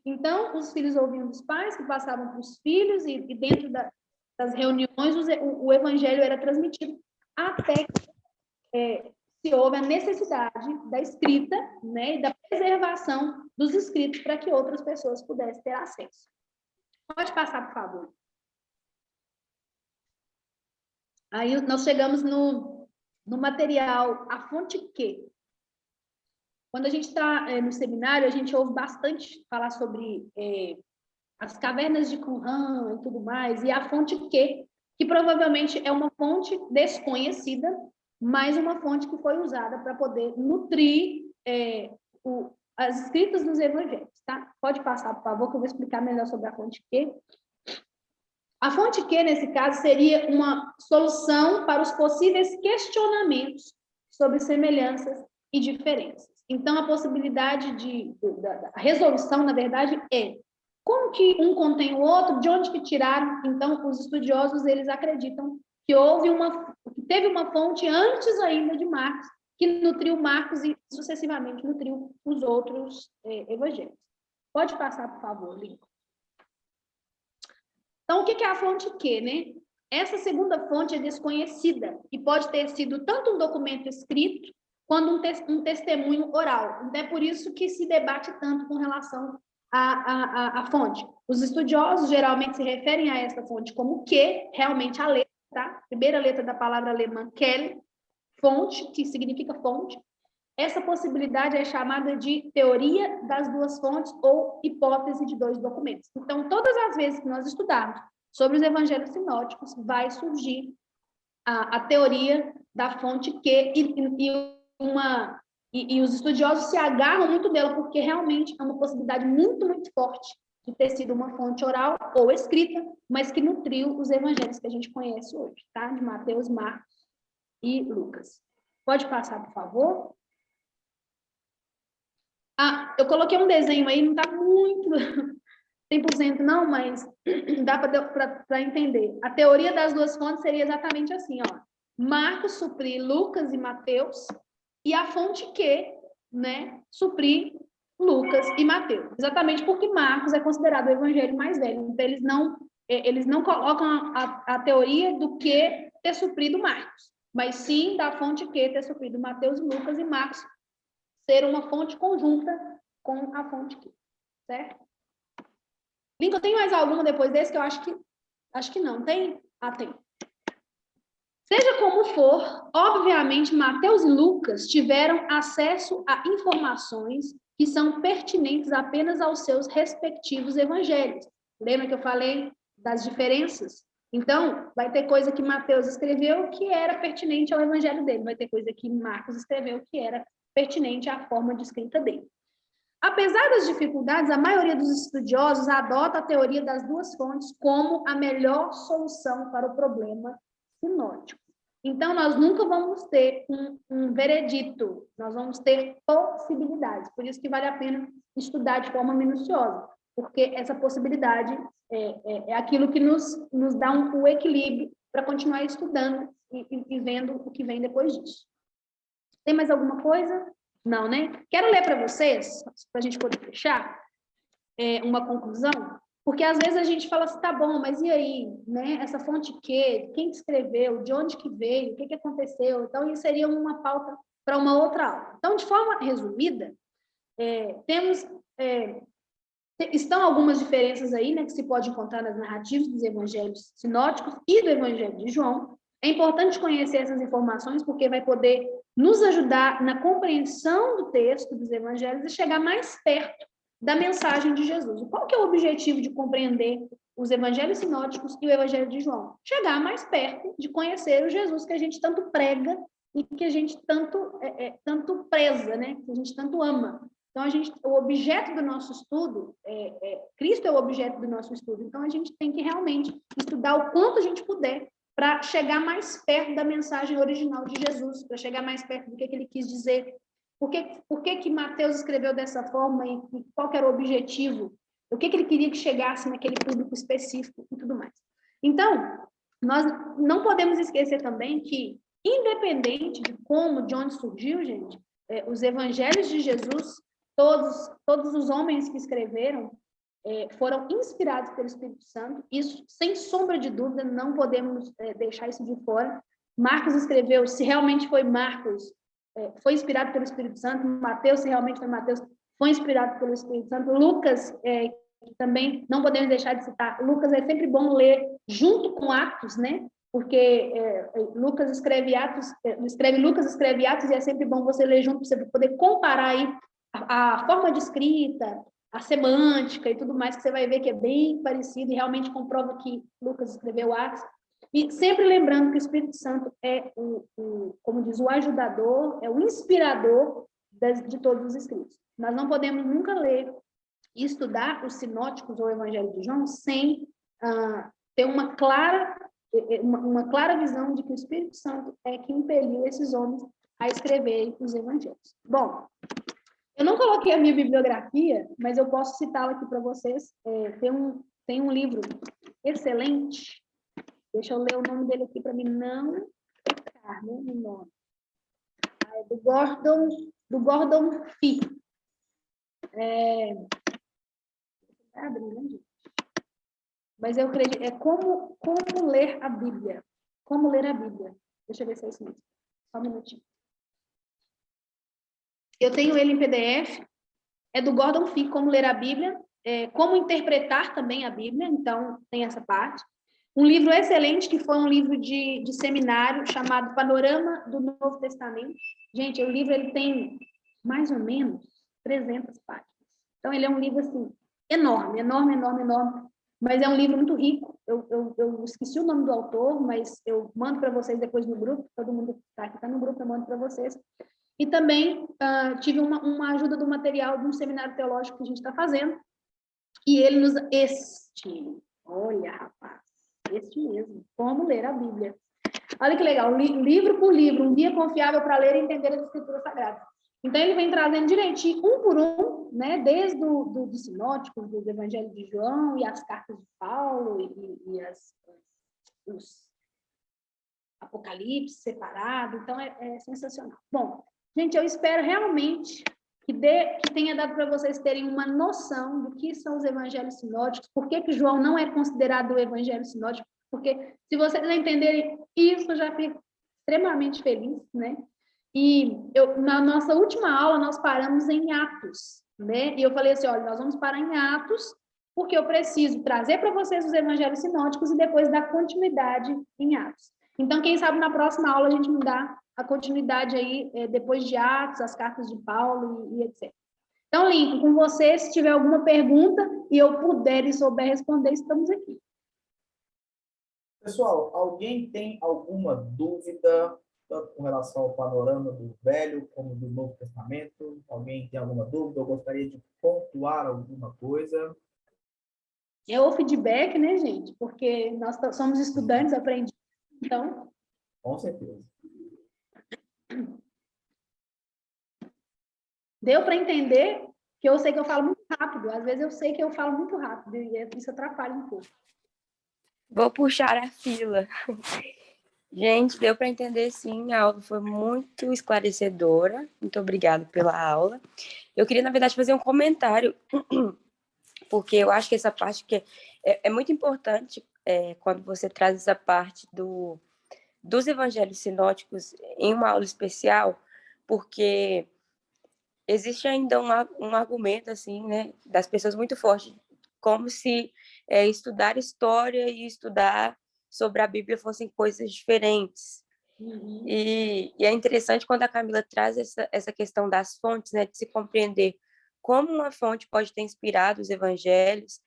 Então, os filhos ouviam dos pais, que passavam para os filhos, e dentro das reuniões, o evangelho era transmitido, até que se houve a necessidade da escrita, né, e da preservação dos escritos para que outras pessoas pudessem ter acesso. Pode passar, por favor. Aí nós chegamos no material, a fonte Q. Quando a gente está no seminário, a gente ouve bastante falar sobre as cavernas de Qumran e tudo mais, e a fonte Q, que provavelmente é uma fonte desconhecida, mas uma fonte que foi usada para poder nutrir as escritas dos evangelhos, tá? Pode passar, por favor, que eu vou explicar melhor sobre a fonte Q. A fonte Q, nesse caso, seria uma solução para os possíveis questionamentos sobre semelhanças e diferenças. Então, a possibilidade da resolução, na verdade, é como que um contém o outro, de onde que tiraram. Então, os estudiosos, eles acreditam que teve uma fonte antes ainda de Marcos, que nutriu Marcos e sucessivamente nutriu os outros evangelhos. Pode passar, por favor, Lincoln. Então, o que é a fonte Q, né? Essa segunda fonte é desconhecida e pode ter sido tanto um documento escrito quanto um testemunho oral. Então, é por isso que se debate tanto com relação à fonte. Os estudiosos geralmente se referem a essa fonte como Q, realmente a letra, tá? Primeira letra da palavra alemã, Quelle, fonte, que significa fonte. Essa possibilidade é chamada de teoria das duas fontes ou hipótese de dois documentos. Então, todas as vezes que nós estudarmos sobre os evangelhos sinóticos, vai surgir a teoria da fonte Q e os estudiosos se agarram muito dela, porque realmente é uma possibilidade muito, muito forte de ter sido uma fonte oral ou escrita, mas que nutriu os evangelhos que a gente conhece hoje, tá? De Mateus, Marcos e Lucas. Pode passar, por favor? Eu coloquei um desenho aí, não está muito 100% não, mas dá para entender. A teoria das duas fontes seria exatamente assim, ó. Marcos suprir Lucas e Mateus, e a fonte Q, né, suprir Lucas e Mateus. Exatamente porque Marcos é considerado o evangelho mais velho. Então, eles não colocam a teoria do Q ter suprido Marcos, mas sim da fonte Q ter suprido Mateus, Lucas e Marcos, ser uma fonte conjunta com a fonte Q, certo? Lincoln, tem mais alguma depois desse que eu acho que não, tem? Tem. Seja como for, obviamente, Mateus e Lucas tiveram acesso a informações que são pertinentes apenas aos seus respectivos evangelhos. Lembra que eu falei das diferenças? Então, vai ter coisa que Mateus escreveu que era pertinente ao evangelho dele, vai ter coisa que Marcos escreveu que era pertinente à forma de escrita dele. Apesar das dificuldades, a maioria dos estudiosos adota a teoria das duas fontes como a melhor solução para o problema sinótico. Então, nós nunca vamos ter um veredito, nós vamos ter possibilidades. Por isso que vale a pena estudar de forma minuciosa, porque essa possibilidade é aquilo que nos dá o equilíbrio para continuar estudando e vendo o que vem depois disso. Tem mais alguma coisa? Não, né? Quero ler para vocês, para a gente poder fechar, uma conclusão, porque às vezes a gente fala assim, tá bom, mas e aí, né? Essa fonte quem escreveu, de onde que veio, o que aconteceu? Então, isso seria uma pauta para uma outra aula. Então, de forma resumida, estão algumas diferenças aí, né, que se pode encontrar nas narrativas dos evangelhos sinóticos e do evangelho de João. É importante conhecer essas informações, porque vai poder nos ajudar na compreensão do texto dos evangelhos e chegar mais perto da mensagem de Jesus. Qual que é o objetivo de compreender os evangelhos sinóticos e o evangelho de João? Chegar mais perto de conhecer o Jesus que a gente tanto prega e que a gente tanto preza, né? Que a gente tanto ama. Então, o objeto do nosso estudo, Cristo é o objeto do nosso estudo. Então, a gente tem que realmente estudar o quanto a gente puder para chegar mais perto da mensagem original de Jesus, para chegar mais perto do que ele quis dizer. Por que Mateus escreveu dessa forma e qual que era o objetivo? O que ele queria que chegasse naquele público específico e tudo mais. Então, nós não podemos esquecer também que, independente de como, de onde surgiu, gente, os evangelhos de Jesus, todos os homens que escreveram foram inspirados pelo Espírito Santo. Isso, sem sombra de dúvida, não podemos deixar isso de fora. Marcos escreveu, se realmente foi Marcos, foi inspirado pelo Espírito Santo. Mateus, se realmente foi Mateus, foi inspirado pelo Espírito Santo. Lucas, também não podemos deixar de citar. Lucas é sempre bom ler junto com Atos, né? Porque Lucas escreve Atos, Lucas escreve Atos, e é sempre bom você ler junto, para você poder comparar aí a forma de escrita, a semântica e tudo mais, que você vai ver que é bem parecido e realmente comprova que Lucas escreveu Atos. E sempre lembrando que o Espírito Santo é como diz, o ajudador, é o inspirador de todos os escritos. Nós não podemos nunca ler e estudar os sinóticos ou o Evangelho de João sem ter uma clara visão de que o Espírito Santo é que impeliu esses homens a escrever os evangelhos. Bom, eu não coloquei a minha bibliografia, mas eu posso citá-la aqui para vocês. Tem um livro excelente. Deixa eu ler o nome dele aqui para mim não trocar, né, o nome. É do Gordon Fee. Mas eu acredito, como ler a Bíblia. Como ler a Bíblia. Deixa eu ver se é isso mesmo. Só um minutinho. Eu tenho ele em PDF. É do Gordon Fee, Como Ler a Bíblia. Como Interpretar também a Bíblia. Então, tem essa parte. Um livro excelente, que foi um livro de seminário, chamado Panorama do Novo Testamento. Gente, o livro ele tem mais ou menos 300 páginas. Então, ele é um livro, assim, enorme. Mas é um livro muito rico. Eu esqueci o nome do autor, mas eu mando para vocês depois no grupo. Todo mundo que está no grupo, eu mando para vocês. E também tive uma ajuda do material de um seminário teológico que a gente está fazendo. E ele olha, rapaz, este mesmo, Como Ler a Bíblia. Olha que legal, livro por livro, um guia confiável para ler e entender as Escrituras Sagradas. Então, ele vem trazendo direitinho, um por um, né, desde dos sinóticos, dos evangelhos de João e as cartas de Paulo e os Apocalipse separado. Então, é sensacional. Bom, gente, eu espero realmente que tenha dado para vocês terem uma noção do que são os evangelhos sinóticos, por que João não é considerado o evangelho sinótico, porque se vocês entenderem isso, eu já fico extremamente feliz, né? E na nossa última aula, nós paramos em Atos, né? E eu falei assim, olha, nós vamos parar em Atos, porque eu preciso trazer para vocês os evangelhos sinóticos e depois dar continuidade em Atos. Então, quem sabe na próxima aula a gente não dá a continuidade aí, depois de Atos, as cartas de Paulo e etc. Então, Lincoln, com você, se tiver alguma pergunta e eu puder e souber responder, estamos aqui. Pessoal, alguém tem alguma dúvida tanto com relação ao panorama do Velho como do Novo Testamento? Alguém tem alguma dúvida ou gostaria de pontuar alguma coisa? É o feedback, né, gente? Porque nós somos estudantes, aprendizes, então... Com certeza. Deu para entender que eu sei que eu falo muito rápido. Às vezes eu sei que eu falo muito rápido e isso atrapalha um pouco. Vou puxar a fila. Gente, deu para entender sim, a aula foi muito esclarecedora. Muito obrigada pela aula. Eu queria, na verdade, fazer um comentário, porque eu acho que essa parte que é muito importante quando você traz essa parte dos evangelhos sinóticos em uma aula especial, porque existe ainda um argumento, assim, né, das pessoas muito forte, como se estudar história e estudar sobre a Bíblia fossem coisas diferentes. Uhum. E é interessante quando a Camila traz essa questão das fontes, né, de se compreender como uma fonte pode ter inspirado os evangelhos.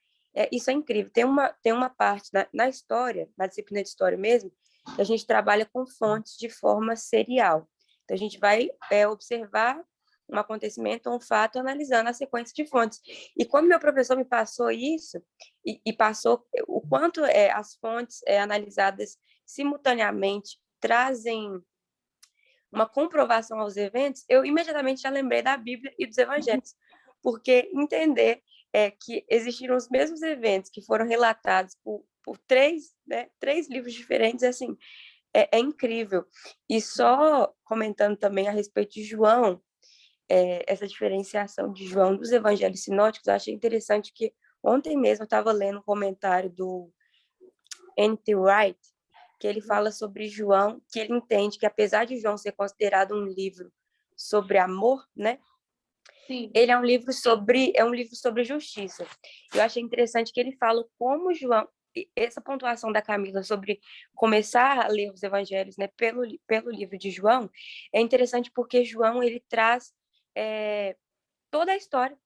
Isso é incrível. Tem uma parte na história, na disciplina de história mesmo, que a gente trabalha com fontes de forma serial. Então, a gente vai observar um acontecimento, um fato, analisando a sequência de fontes. E quando meu professor me passou isso, e passou o quanto as fontes analisadas simultaneamente trazem uma comprovação aos eventos, eu imediatamente já lembrei da Bíblia e dos evangelhos, porque entender que existiram os mesmos eventos que foram relatados por três livros diferentes, assim, é incrível. E só comentando também a respeito de João, essa diferenciação de João dos evangelhos sinóticos, eu achei interessante que ontem mesmo eu estava lendo um comentário do N.T. Wright, que ele fala sobre João, que ele entende que apesar de João ser considerado um livro sobre amor, né? Sim. Ele é um livro sobre justiça. Eu achei interessante que ele fala como João, essa pontuação da Camila sobre começar a ler os evangelhos, né, pelo livro de João, é interessante porque João ele traz toda a história.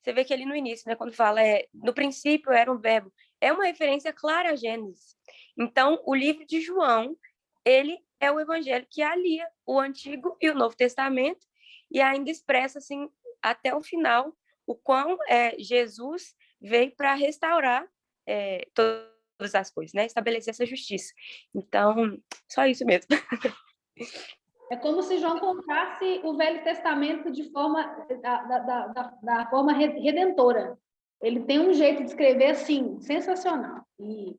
Você vê que ali no início, né, quando fala no princípio era um verbo, é uma referência clara a Gênesis. Então, o livro de João, ele é o evangelho que alia o Antigo e o Novo Testamento e ainda expressa, assim, até o final, o quão Jesus veio para restaurar todas as coisas, né? Estabelecer essa justiça. Então, só isso mesmo. É como se João contasse o Velho Testamento de forma da forma redentora. Ele tem um jeito de escrever assim sensacional. E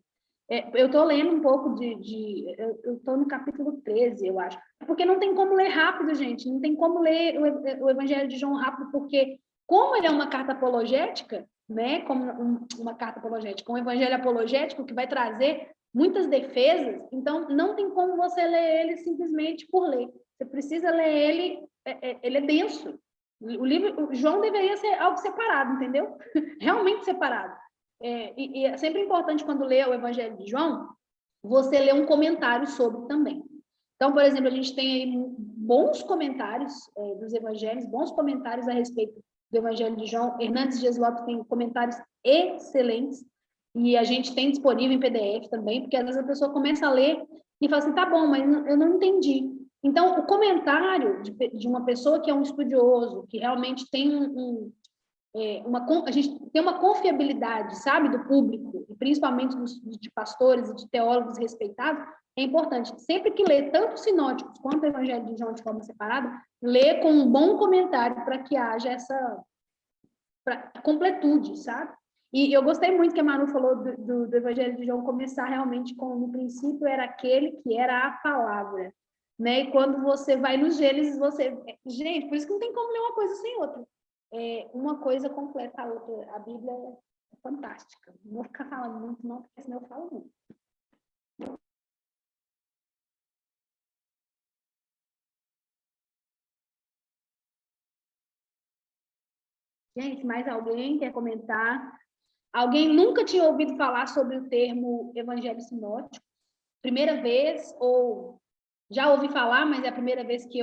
eu estou lendo um pouco eu estou no capítulo 13, eu acho. Porque não tem como ler rápido, gente. Não tem como ler o Evangelho de João rápido, porque como ele é uma carta apologética, né? Como uma carta apologética, um evangelho apologético que vai trazer muitas defesas, então não tem como você ler ele simplesmente por ler. Você precisa ler ele, ele é denso. O João deveria ser algo separado, entendeu? Realmente separado. E é sempre importante quando lê o Evangelho de João, você ler um comentário sobre também. Então, por exemplo, a gente tem aí bons comentários dos evangelhos, bons comentários a respeito do Evangelho de João. Hernandes Dias Lopes tem comentários excelentes, e a gente tem disponível em PDF também, porque às vezes a pessoa começa a ler e fala assim, tá bom, mas eu não entendi. Então, o comentário de uma pessoa que é um estudioso, que realmente tem a gente tem uma confiabilidade, sabe, do público, e principalmente de pastores e de teólogos respeitados, é importante. Sempre que lê tanto os sinóticos quanto o Evangelho de João de forma separada, lê com um bom comentário para que haja essa completude, sabe? E eu gostei muito que a Manu falou do Evangelho de João começar realmente com, no princípio, era aquele que era a palavra, né? E quando você vai no Gênesis, Gente, por isso que não tem como ler uma coisa sem outra. Uma coisa completa a outra. A Bíblia é fantástica. Não vou ficar falando muito, não, porque senão eu falo muito. Gente, mais alguém quer comentar? Alguém nunca tinha ouvido falar sobre o termo evangelho sinótico? Primeira vez, ou já ouvi falar, mas é a primeira vez que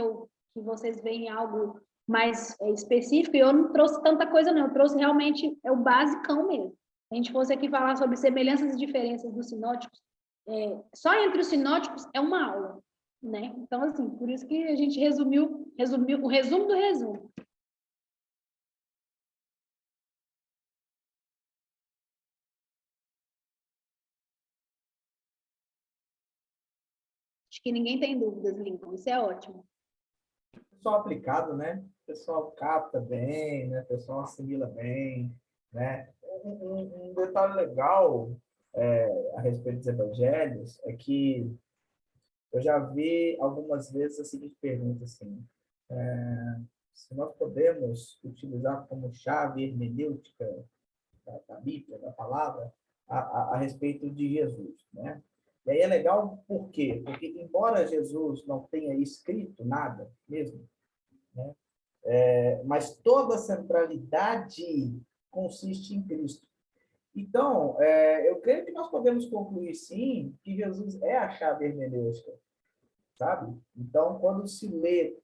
vocês veem algo mais específico, e eu não trouxe tanta coisa, não. Eu trouxe realmente o basicão mesmo. Se a gente fosse aqui falar sobre semelhanças e diferenças dos sinóticos, só entre os sinóticos é uma aula. né? Então, assim, por isso que a gente resumiu o resumo do resumo. Acho que ninguém tem dúvidas, Lincoln. Isso é ótimo. Pessoal aplicado, né? O pessoal capta bem, né? O pessoal assimila bem, né? Um detalhe legal a respeito dos evangelhos é que eu já vi algumas vezes a seguinte pergunta, assim, se nós podemos utilizar como chave hermenêutica da Bíblia, da palavra, a respeito de Jesus, né? E aí é legal por quê? Porque, embora Jesus não tenha escrito nada mesmo, né? Mas toda a centralidade consiste em Cristo. Então, eu creio que nós podemos concluir, sim, que Jesus é a chave hermenêutica, sabe? Então, quando se lê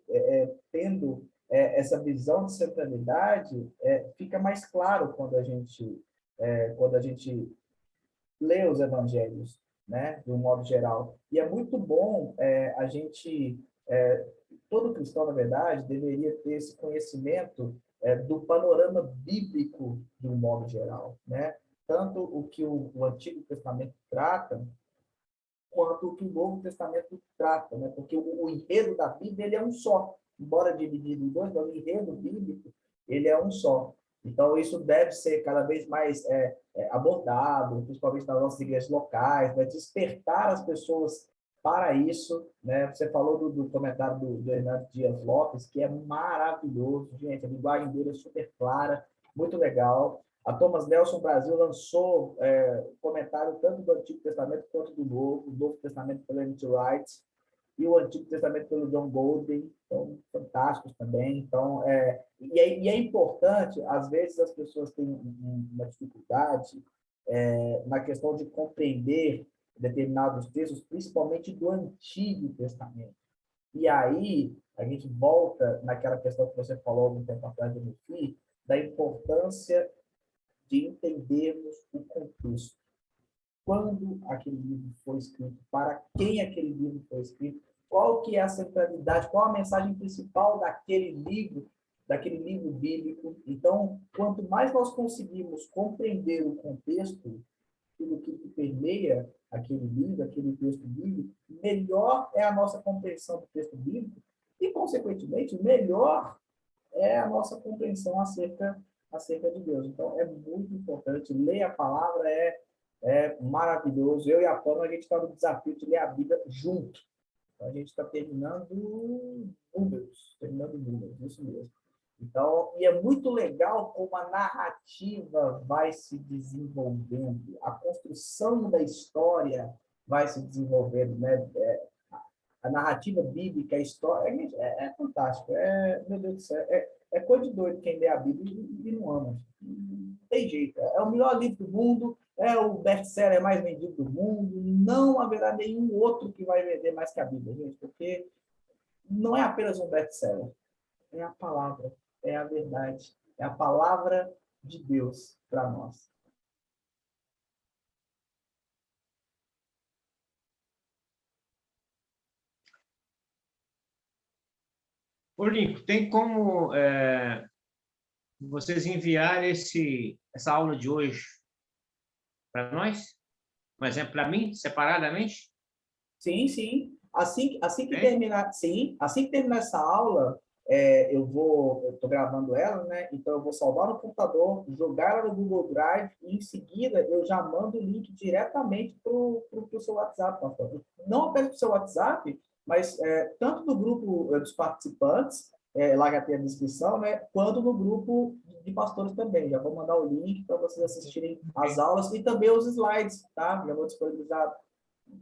tendo essa visão de centralidade, fica mais claro quando a gente lê os evangelhos, né, de um modo geral. E é muito bom a gente, todo cristão, na verdade, deveria ter esse conhecimento do panorama bíblico de um modo geral, né? Tanto o que o Antigo Testamento trata, quanto o que o Novo Testamento trata, né? Porque o enredo da Bíblia ele é um só, embora dividido em dois, mas o enredo bíblico ele é um só. Então isso deve ser cada vez mais abordado, principalmente nas nossas igrejas locais, né? Despertar as pessoas para isso, né? Você falou do comentário do Hernando Dias Lopes, que é maravilhoso, gente, a linguagem dele é super clara, muito legal. A Thomas Nelson Brasil lançou comentário tanto do Antigo Testamento quanto do Novo, o Novo Testamento pelo N.T. Wright e o Antigo Testamento pelo John Golden, então, fantásticos também. Então, e é importante, às vezes as pessoas têm uma dificuldade na questão de compreender determinados textos, principalmente do Antigo Testamento. E aí, a gente volta naquela questão que você falou algum tempo atrás do Rufi, da importância de entendermos o contexto. Quando aquele livro foi escrito, para quem aquele livro foi escrito, qual que é a centralidade, qual a mensagem principal daquele livro bíblico. Então, quanto mais nós conseguimos compreender o contexto, tudo que permeia aquele livro, aquele texto bíblico, melhor é a nossa compreensão do texto bíblico e, consequentemente, melhor é a nossa compreensão acerca de Deus. Então, é muito importante. Ler a palavra é maravilhoso. Eu e a Pâmela, a gente está no desafio de ler a Bíblia junto. Então, a gente está terminando números, isso mesmo. Então, e é muito legal como a narrativa vai se desenvolvendo, a construção da história vai se desenvolvendo, né? A narrativa bíblica, a história, é fantástico. Meu Deus do céu, é coisa de doido quem lê a Bíblia e não ama. Não tem jeito. É o melhor livro do mundo, é o best-seller mais vendido do mundo. Não haverá nenhum outro que vai vender mais que a Bíblia, gente, porque não é apenas um best-seller, é a palavra, é a verdade, é a palavra de Deus para nós. Ô, Lincoln, tem como vocês enviar essa aula de hoje para nós? Por exemplo, para mim, separadamente? Sim, sim. Assim que terminar, sim, assim que terminar essa aula, eu estou gravando ela, né? Então eu vou salvar no computador, jogar ela no Google Drive e em seguida eu já mando o link diretamente para o seu WhatsApp, pastor. Não apenas para o seu WhatsApp, mas tanto no grupo dos participantes, lá já tem a descrição, né? Quanto no grupo de pastores também. Já vou mandar o link para vocês assistirem as aulas e também os slides, tá? Já vou disponibilizar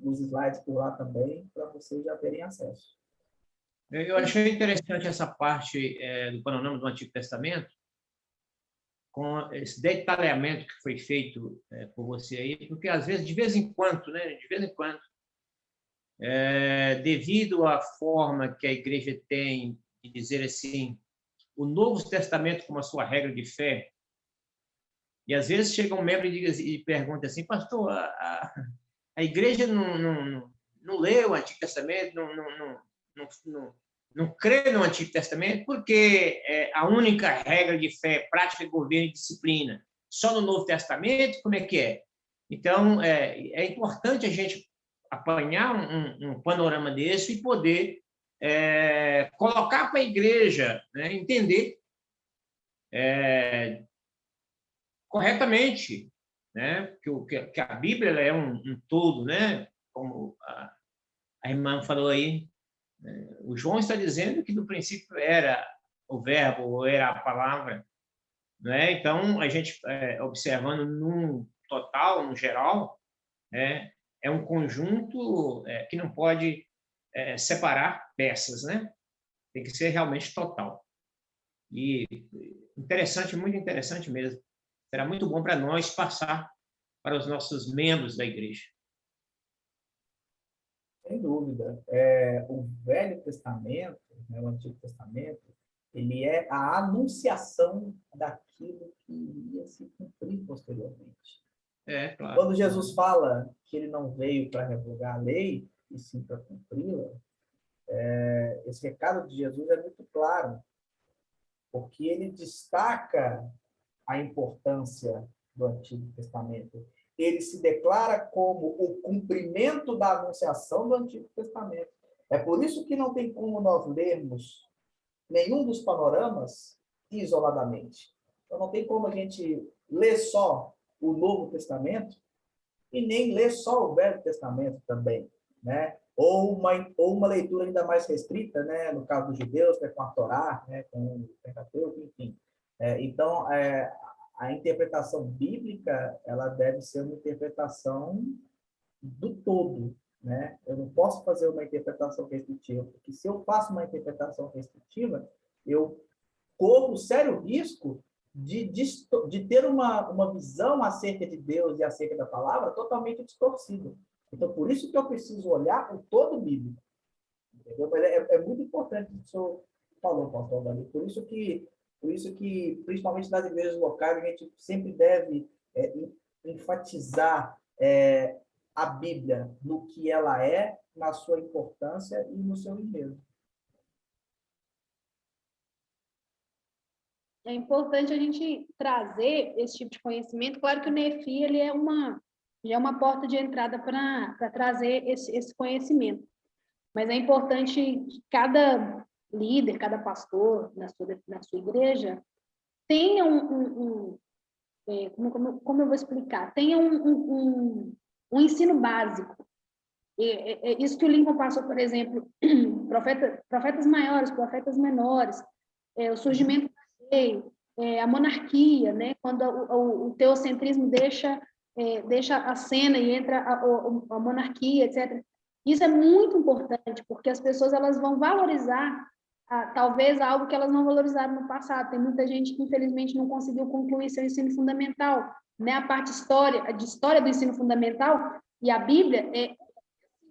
os slides por lá também, para vocês já terem acesso. Eu achei interessante essa parte do panorama do Antigo Testamento, com esse detalhamento que foi feito por você aí, porque às vezes, de vez em quando, né, devido à forma que a igreja tem de dizer assim, o Novo Testamento como a sua regra de fé, e às vezes chega um membro e pergunta assim, pastor, a igreja não lê o Antigo Testamento, não crê no Antigo Testamento, porque a única regra de fé, prática, governo e disciplina, só no Novo Testamento, como é que é? Então, é importante a gente apanhar um panorama desse e poder colocar para a igreja, né, entender corretamente, né, que a Bíblia ela é um todo, né, como a irmã falou aí. O João está dizendo que no princípio era o verbo, ou era a palavra, né? Então, a gente, observando num total, no geral, é um conjunto que não pode separar peças, né? Tem que ser realmente total. E interessante, muito interessante mesmo. Será muito bom para nós passar para os nossos membros da igreja. Sem dúvida. O Velho Testamento, né, o Antigo Testamento, ele é a anunciação daquilo que iria se cumprir posteriormente. Claro. Quando Jesus fala que ele não veio para revogar a lei, e sim para cumpri-la, esse recado de Jesus é muito claro, porque ele destaca a importância do Antigo Testamento. Ele se declara como o cumprimento da anunciação do Antigo Testamento. É por isso que não tem como nós lermos nenhum dos panoramas isoladamente. Então, não tem como a gente ler só o Novo Testamento e nem ler só o Velho Testamento também, né? Ou uma leitura ainda mais restrita, né? No caso dos judeus, que é com a Torá, né? Com o Pentateuco, enfim. Então, a interpretação bíblica ela deve ser uma interpretação do todo, né? Eu não posso fazer uma interpretação restritiva, porque se eu faço uma interpretação restritiva, eu corro sério risco de ter uma visão acerca de Deus e acerca da palavra totalmente distorcida. Então, por isso que eu preciso olhar o todo bíblico. Entendeu? Mas é muito importante o que o senhor falou, pastor Davi. Por isso que, principalmente nas igrejas locais, a gente sempre deve enfatizar a Bíblia no que ela é, na sua importância e no seu enredo. É importante a gente trazer esse tipo de conhecimento. Claro que o NEFI ele já é uma porta de entrada para trazer esse conhecimento. Mas é importante que cada líder, cada pastor na sua igreja tenha como eu vou explicar? Tenha um ensino básico. Isso que o Lincoln passou, por exemplo, profetas maiores, profetas menores, o surgimento da lei, a monarquia, né? Quando o teocentrismo deixa a cena e entra a monarquia, etc. Isso é muito importante, porque as pessoas elas vão valorizar talvez algo que elas não valorizaram no passado. Tem muita gente que, infelizmente, não conseguiu concluir seu ensino fundamental, né? A parte de história do ensino fundamental e a Bíblia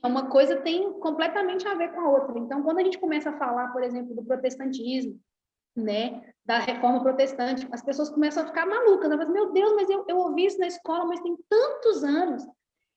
uma coisa tem completamente a ver com a outra. Então, quando a gente começa a falar, por exemplo, do protestantismo, né, da reforma protestante, as pessoas começam a ficar malucas. Elas falam, meu Deus, mas eu ouvi isso na escola, mas tem tantos anos.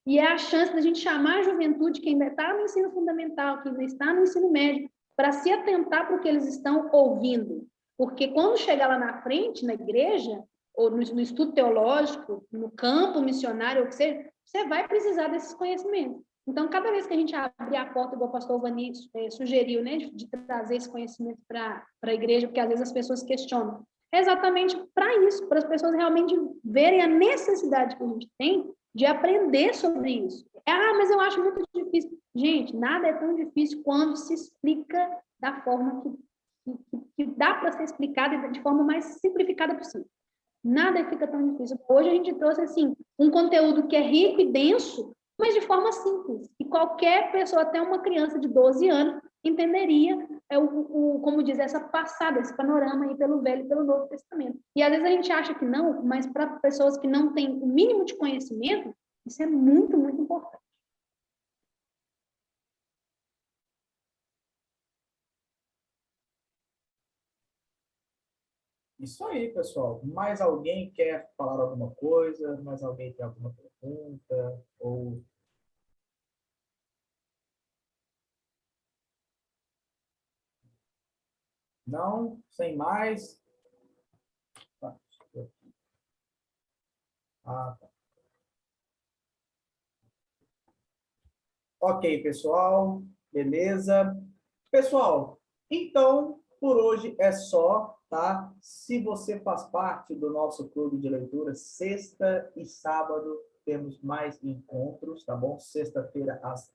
E é a chance da gente chamar a juventude que ainda está no ensino fundamental, que ainda está no ensino médio, para se atentar para o que eles estão ouvindo. Porque quando chegar lá na frente, na igreja, ou no estudo teológico, no campo missionário, ou que seja, você vai precisar desses conhecimentos. Então, cada vez que a gente abrir a porta, igual o pastor Vani sugeriu, né, de trazer esse conhecimento para a igreja, porque às vezes as pessoas questionam, é exatamente para isso, para as pessoas realmente verem a necessidade que a gente tem de aprender sobre isso. Mas eu acho muito difícil. Gente, nada é tão difícil quando se explica da forma que dá para ser explicada de forma mais simplificada possível. Nada fica tão difícil. Hoje a gente trouxe assim um conteúdo que é rico e denso, mas de forma simples. E qualquer pessoa, até uma criança de 12 anos, entenderia, como diz, essa passada, esse panorama aí pelo Velho e pelo Novo Testamento. E às vezes a gente acha que não, mas para pessoas que não têm o mínimo de conhecimento, isso é muito, muito importante. Isso aí, pessoal. Mais alguém quer falar alguma coisa? Mais alguém tem alguma pergunta? Ou Não? Sem mais? Tá. Ah, tá. Ok, pessoal. Beleza. Pessoal, então, por hoje é só, tá? Se você faz parte do nosso clube de leitura, sexta e sábado temos mais encontros, tá bom? Sexta-feira às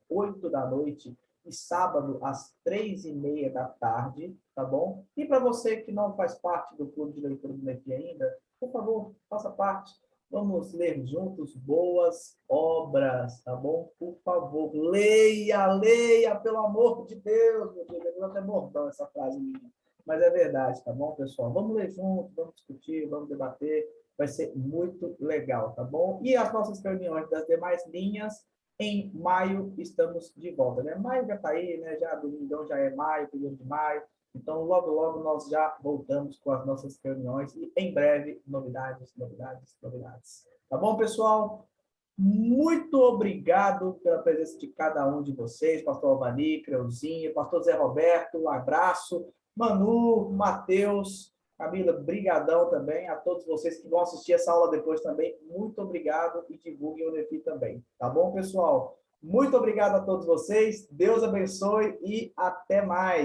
8 da noite e sábado às 3:30 da tarde, tá bom? E para você que não faz parte do clube de leitura do NEFI ainda, por favor, faça parte. Vamos ler juntos boas obras, tá bom? Por favor, leia, leia, pelo amor de Deus, meu Deus, eu até bordão essa frase minha. Mas é verdade, tá bom, pessoal? Vamos ler juntos, vamos discutir, vamos debater, vai ser muito legal, tá bom? E as nossas reuniões das demais linhas, em maio estamos de volta, né? Maio já está aí, né? Já domingão já é maio, 1º de maio. Então, logo, logo nós já voltamos com as nossas reuniões e em breve, novidades, novidades, novidades. Tá bom, pessoal? Muito obrigado pela presença de cada um de vocês, pastor Albani, Creuzinho, pastor Zé Roberto, um abraço, Manu, Matheus, Camila, brigadão também, a todos vocês que vão assistir essa aula depois também, muito obrigado e divulguem o NEFI também, tá bom, pessoal? Muito obrigado a todos vocês, Deus abençoe e até mais!